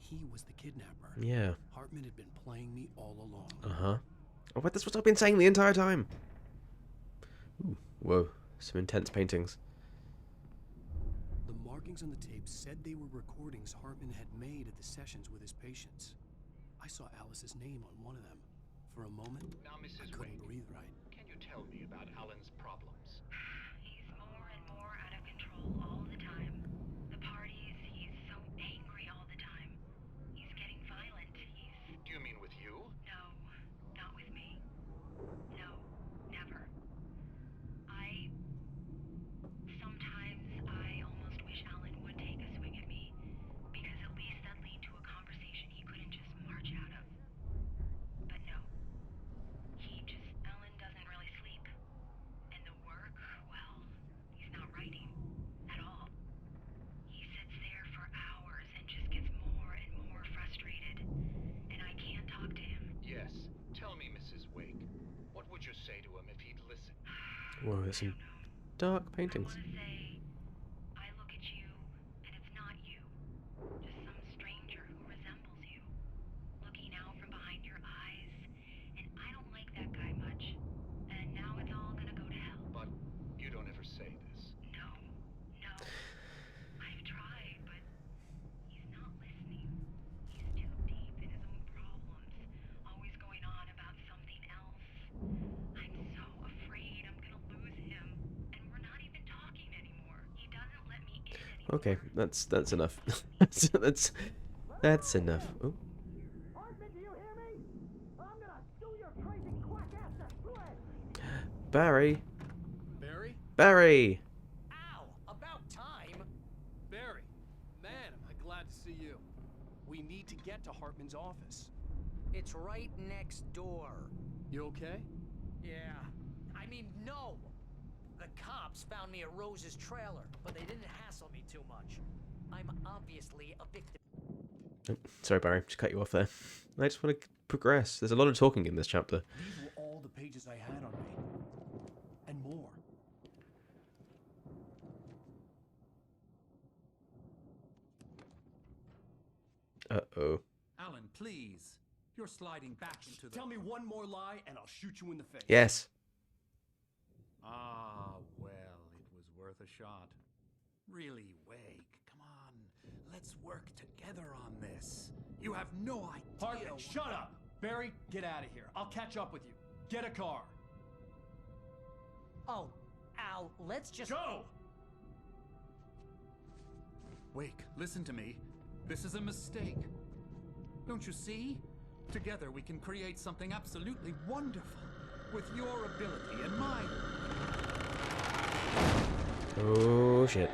Speaker 2: He was the kidnapper.
Speaker 1: Yeah.
Speaker 2: Hartman had been playing me all along.
Speaker 1: Uh-huh. Oh, but that's what I've been saying the entire time. Ooh. Whoa. Some intense paintings.
Speaker 2: The markings on the tape said they were recordings Hartman had made at the sessions with his patients. I saw Alice's name on one of them. For a moment,
Speaker 12: Now,
Speaker 2: I
Speaker 12: Mrs.
Speaker 2: couldn't
Speaker 12: Wake,
Speaker 2: breathe right.
Speaker 12: can you tell me about Alan's problems?
Speaker 6: He's more and more out of control all the time. The parties, he's so angry all the time. He's getting violent.
Speaker 12: Do you mean with you?
Speaker 6: No, not with me. No, never. Sometimes I almost wish Alan would take a swing at me, because at least that'd lead to a conversation he couldn't just march out of. But no. Alan doesn't really sleep. And the work, well, he's not writing at all. He sits there for hours and just gets more and more frustrated. And I can't talk to him.
Speaker 12: Yes. Tell me, Mrs. Wake, what would you say to him if he'd listen?
Speaker 1: Whoa, there's some dark paintings.
Speaker 6: I want to say, I look at you, and it's not you. Just some stranger who resembles you. Looking out from behind your eyes. And I don't like that guy much. And now it's all gonna go to hell.
Speaker 12: But you
Speaker 1: Okay, that's enough. That's enough. Oh.
Speaker 3: Hartman, do you hear me? I'm gonna do your crazy quack ass to shreds.
Speaker 1: Barry.
Speaker 2: Barry?
Speaker 1: Barry.
Speaker 2: Ow! About time! Barry, man, am I glad to see you. We need to get to Hartman's office.
Speaker 13: It's right next door.
Speaker 2: You okay?
Speaker 13: Yeah. I mean, no! The cops found me at Rose's trailer, but they didn't hassle me too much. I'm obviously a victim.
Speaker 1: Oh, sorry, Barry. Just cut you off there. I just want to progress. There's a lot of talking in this chapter.
Speaker 2: These were all the pages I had on me. And more.
Speaker 1: Uh-oh.
Speaker 5: Alan, please. You're sliding back into the...
Speaker 2: Tell me one more lie and I'll shoot you in the face.
Speaker 1: Yes.
Speaker 5: Ah, well, it was worth a shot. Really, Wake, come on. Let's work together on this. You have no idea...
Speaker 2: Hartman, shut up! Barry, get out of here. I'll catch up with you. Get a car.
Speaker 13: Oh, Al, let's just...
Speaker 2: Go!
Speaker 5: Wake, listen to me. This is a mistake. Don't you see? Together we can create something absolutely wonderful. With your ability and mine.
Speaker 1: Oh, shit.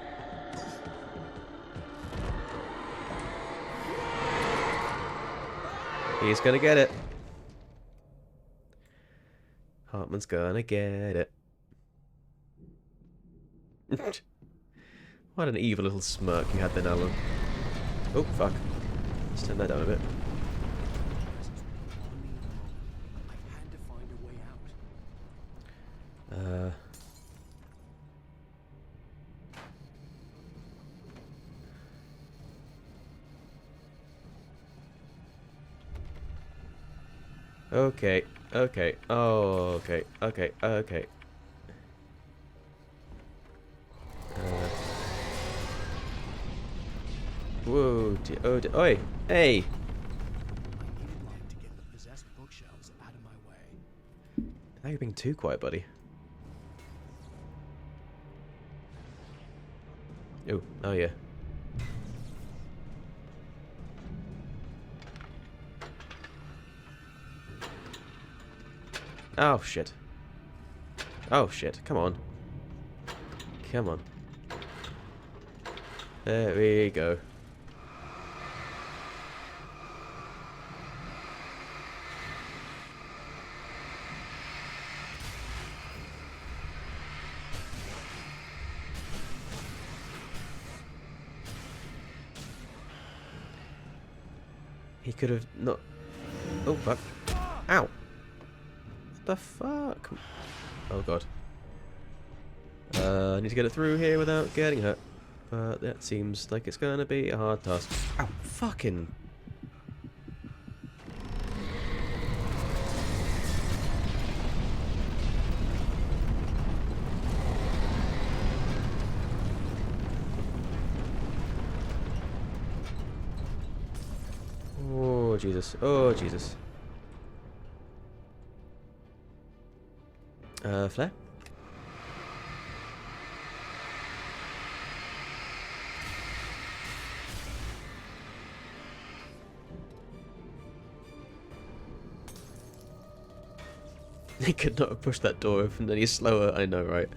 Speaker 1: He's gonna get it. Hartman's gonna get it. What an evil little smirk you had then, Alan. Oh, fuck. Let's turn that down a bit.
Speaker 2: I had to find a way out.
Speaker 1: Okay, okay, oh, okay, okay, okay. Whoa, oh, oi, hey!
Speaker 2: I needed light to get the possessed bookshelves out of my way.
Speaker 1: Now you're being too quiet, buddy. Oh, oh yeah. Oh shit. Oh shit, come on. Come on. There we go. He could have not... Oh, fuck. Ow! What the fuck? Oh, God. I need to get it through here without getting hurt. But that seems like it's going to be a hard task. Ow! Fucking... Oh, Jesus. Oh, Jesus. Flare? He could not have pushed that door open any slower, I know, right?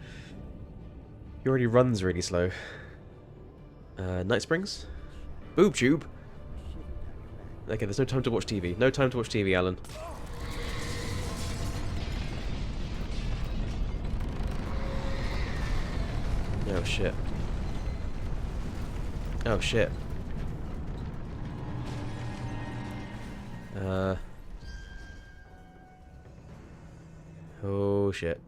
Speaker 1: He already runs really slow. Night Springs? Boob tube? Okay, there's no time to watch TV. No time to watch TV, Alan. Oh shit. Oh shit. Oh shit.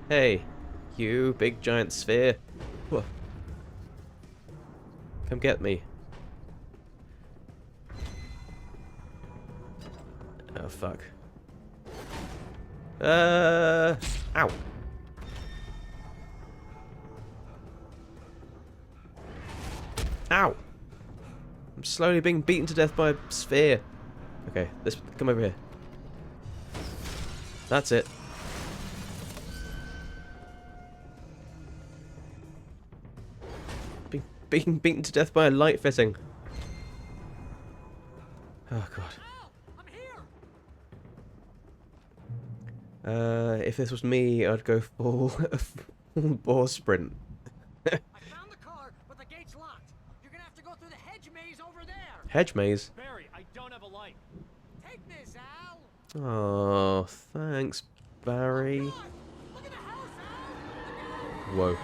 Speaker 1: Hey, you big giant sphere. Whoa. Come get me. Oh fuck. Ow. Ow. I'm slowly being beaten to death by a sphere. Okay, come over here. That's it. being beaten to death by a light fitting. Oh god. If this was me, I'd go full bore sprint.
Speaker 13: I found the car, but the gate's locked. You're gonna have to go through the hedge maze over there.
Speaker 1: Hedge maze?
Speaker 13: Barry, I don't have a light. Take this, Al.
Speaker 1: Oh, thanks, Barry.
Speaker 13: Look at the house, Al.
Speaker 1: Whoa.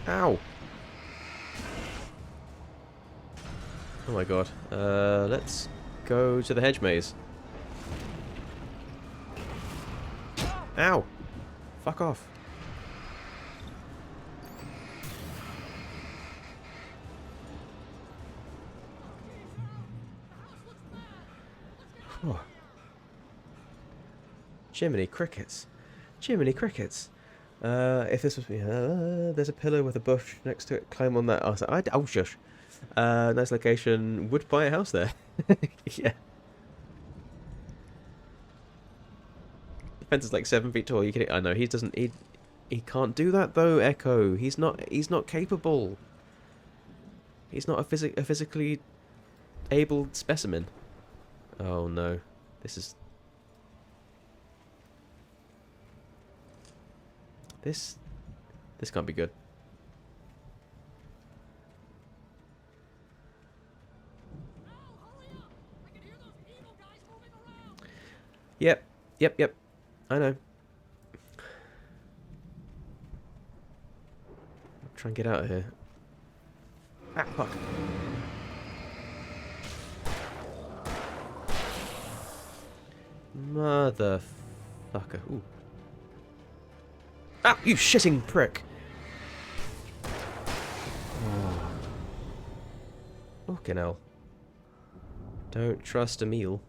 Speaker 1: Ow. Oh my god. Let's go to the hedge maze. Ow! Fuck off. Oh. Jiminy crickets. Jiminy crickets. If this was me, there's a pillar with a bush next to it. Climb on that. Oh, shush. Nice location. Would buy a house there. Yeah. The fence is like 7 feet tall. You kidding? I know he doesn't. He can't do that though. Echo. He's not capable. He's not a physically able specimen. Oh no. This can't be good. Yep. I know. I'll try and get out of here. Ah, fuck. Motherfucker. Ooh. Ah, you shitting prick! Oh. Fucking hell. Don't trust a meal.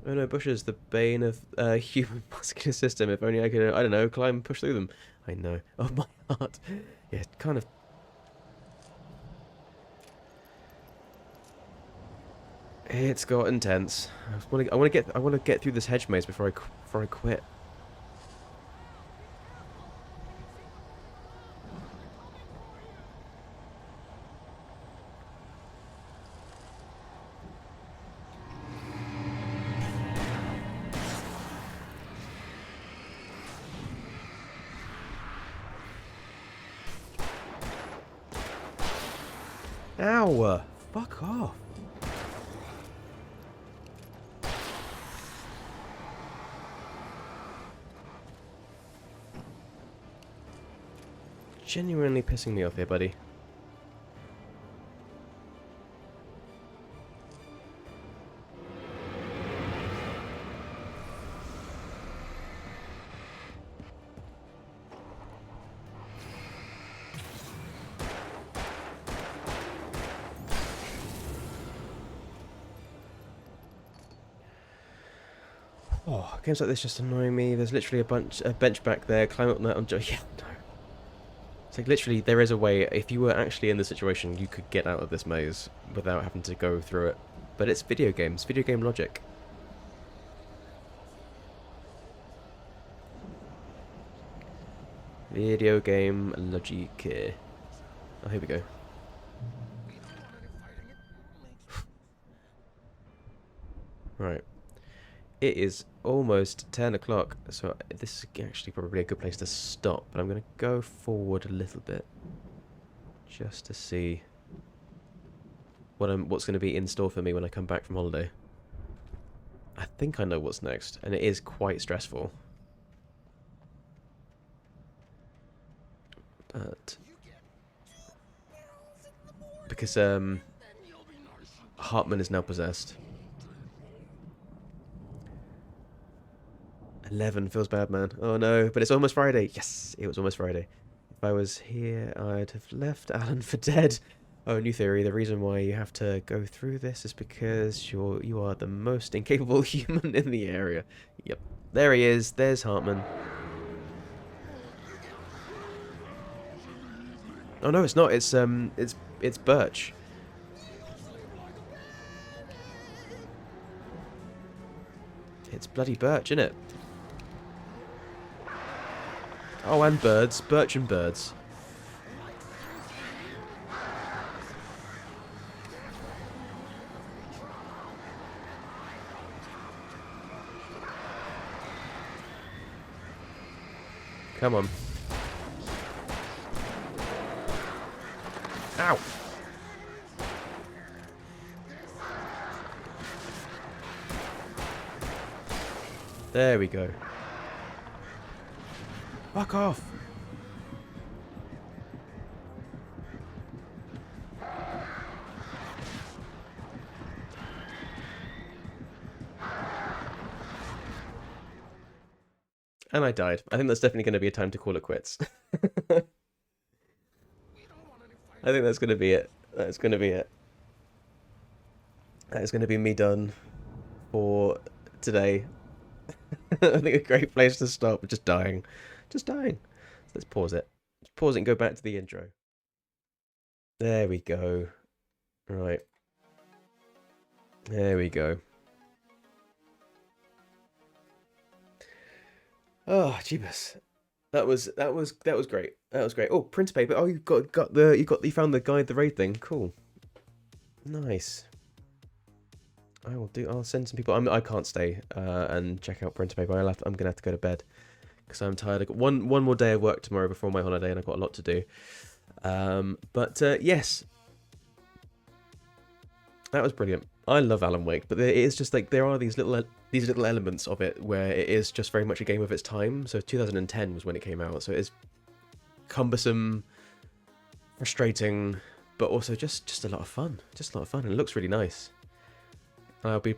Speaker 1: Oh no, bushes, the bane of human muscular system. If only I could, I don't know, climb and push through them. I know. Oh, my heart. Yeah, kind of. It's got intense. I want to get through this hedge maze before I quit. Ow! Fuck off. Genuinely pissing me off here, buddy. Oh, games like this just annoy me. There's literally a bench back there. Climb up that. Yeah, no. It's like literally there is a way. If you were actually in the situation, you could get out of this maze without having to go through it. But it's video games, video game logic. Video game logic. Oh, here we go. Right. It is almost 10 o'clock, so this is actually probably a good place to stop, but I'm going to go forward a little bit just to see what's going to be in store for me when I come back from holiday. I think I know what's next, and it is quite stressful. But because Hartman is now possessed. 11 feels bad, man. Oh no, but it's almost Friday. Yes, it was almost Friday. If I was here, I'd have left Alan for dead. Oh, new theory. The reason why you have to go through this is because you are the most incapable human in the area. Yep. There he is. There's Hartman. Oh no, it's not. It's Birch. It's bloody Birch, isn't it? Oh, and birds. Birch and birds. Come on. Ow! There we go. Fuck off! And I died. I think that's definitely going to be a time to call it quits. I think that's going to be it. That's going to be it. That is going to be me done for today. I think a great place to stop with just dying. Just dying. So let's pause it. Let's pause it and go back to the intro. There we go. Right. There we go. Oh, jeebus. That was great. That was great. Oh, print paper. Oh, you found the guide the raid thing. Cool. Nice. I'll send some people. I can't stay and check out print paper. I'm gonna have to go to bed because I'm tired. I got one more day of work tomorrow before my holiday, and I've got a lot to do. Yes, that was brilliant. I love Alan Wake, but it is just like there are these little elements of it where it is just very much a game of its time. So 2010 was when it came out, so it is cumbersome, frustrating, but also just a lot of fun. Just a lot of fun, and it looks really nice. I'll be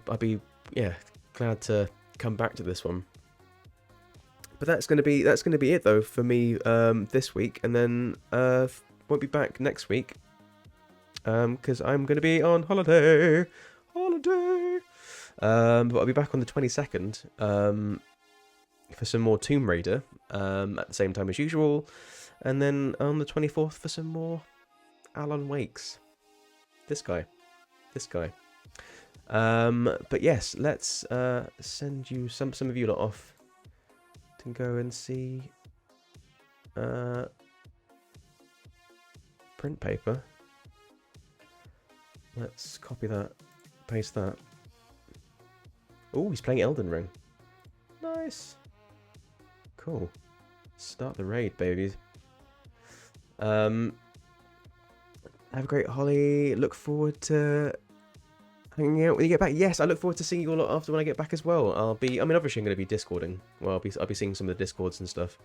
Speaker 1: glad to come back to this one. But that's gonna be it though for me this week, and then won't be back next week because I'm gonna be on holiday. But I'll be back on the 22nd for some more Tomb Raider at the same time as usual, and then on the 24th for some more Alan Wakes. This guy. But yes, let's send you some of you lot off to go and see print paper. Let's copy that, paste that. Oh, he's playing Elden Ring. Nice. Cool. Start the raid, babies. Have a great holiday. Look forward to hanging out when you get back. Yes, I look forward to seeing you all after when I get back as well. Obviously I'm going to be Discording. Well, I'll be seeing some of the Discords and stuff.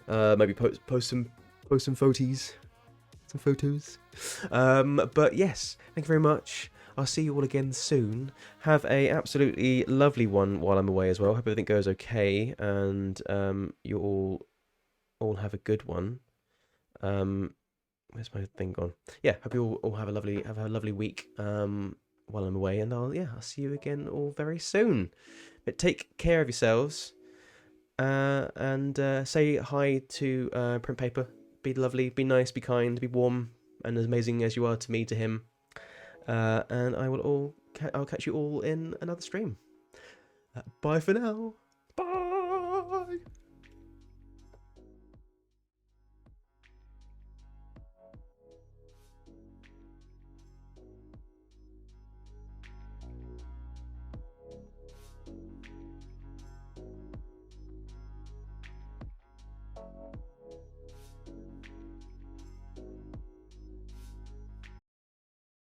Speaker 1: Maybe post some photos. Some photos. But yes, thank you very much. I'll see you all again soon. Have a absolutely lovely one while I'm away as well. Hope everything goes okay, and you all have a good one. Where's my thing gone? Yeah, hope you all have a lovely week while I'm away, and I'll see you again all very soon. But take care of yourselves, and say hi to print paper. Be lovely, be nice, be kind, be warm, and as amazing as you are to me, to him. And I'll catch you all in another stream. Bye for now.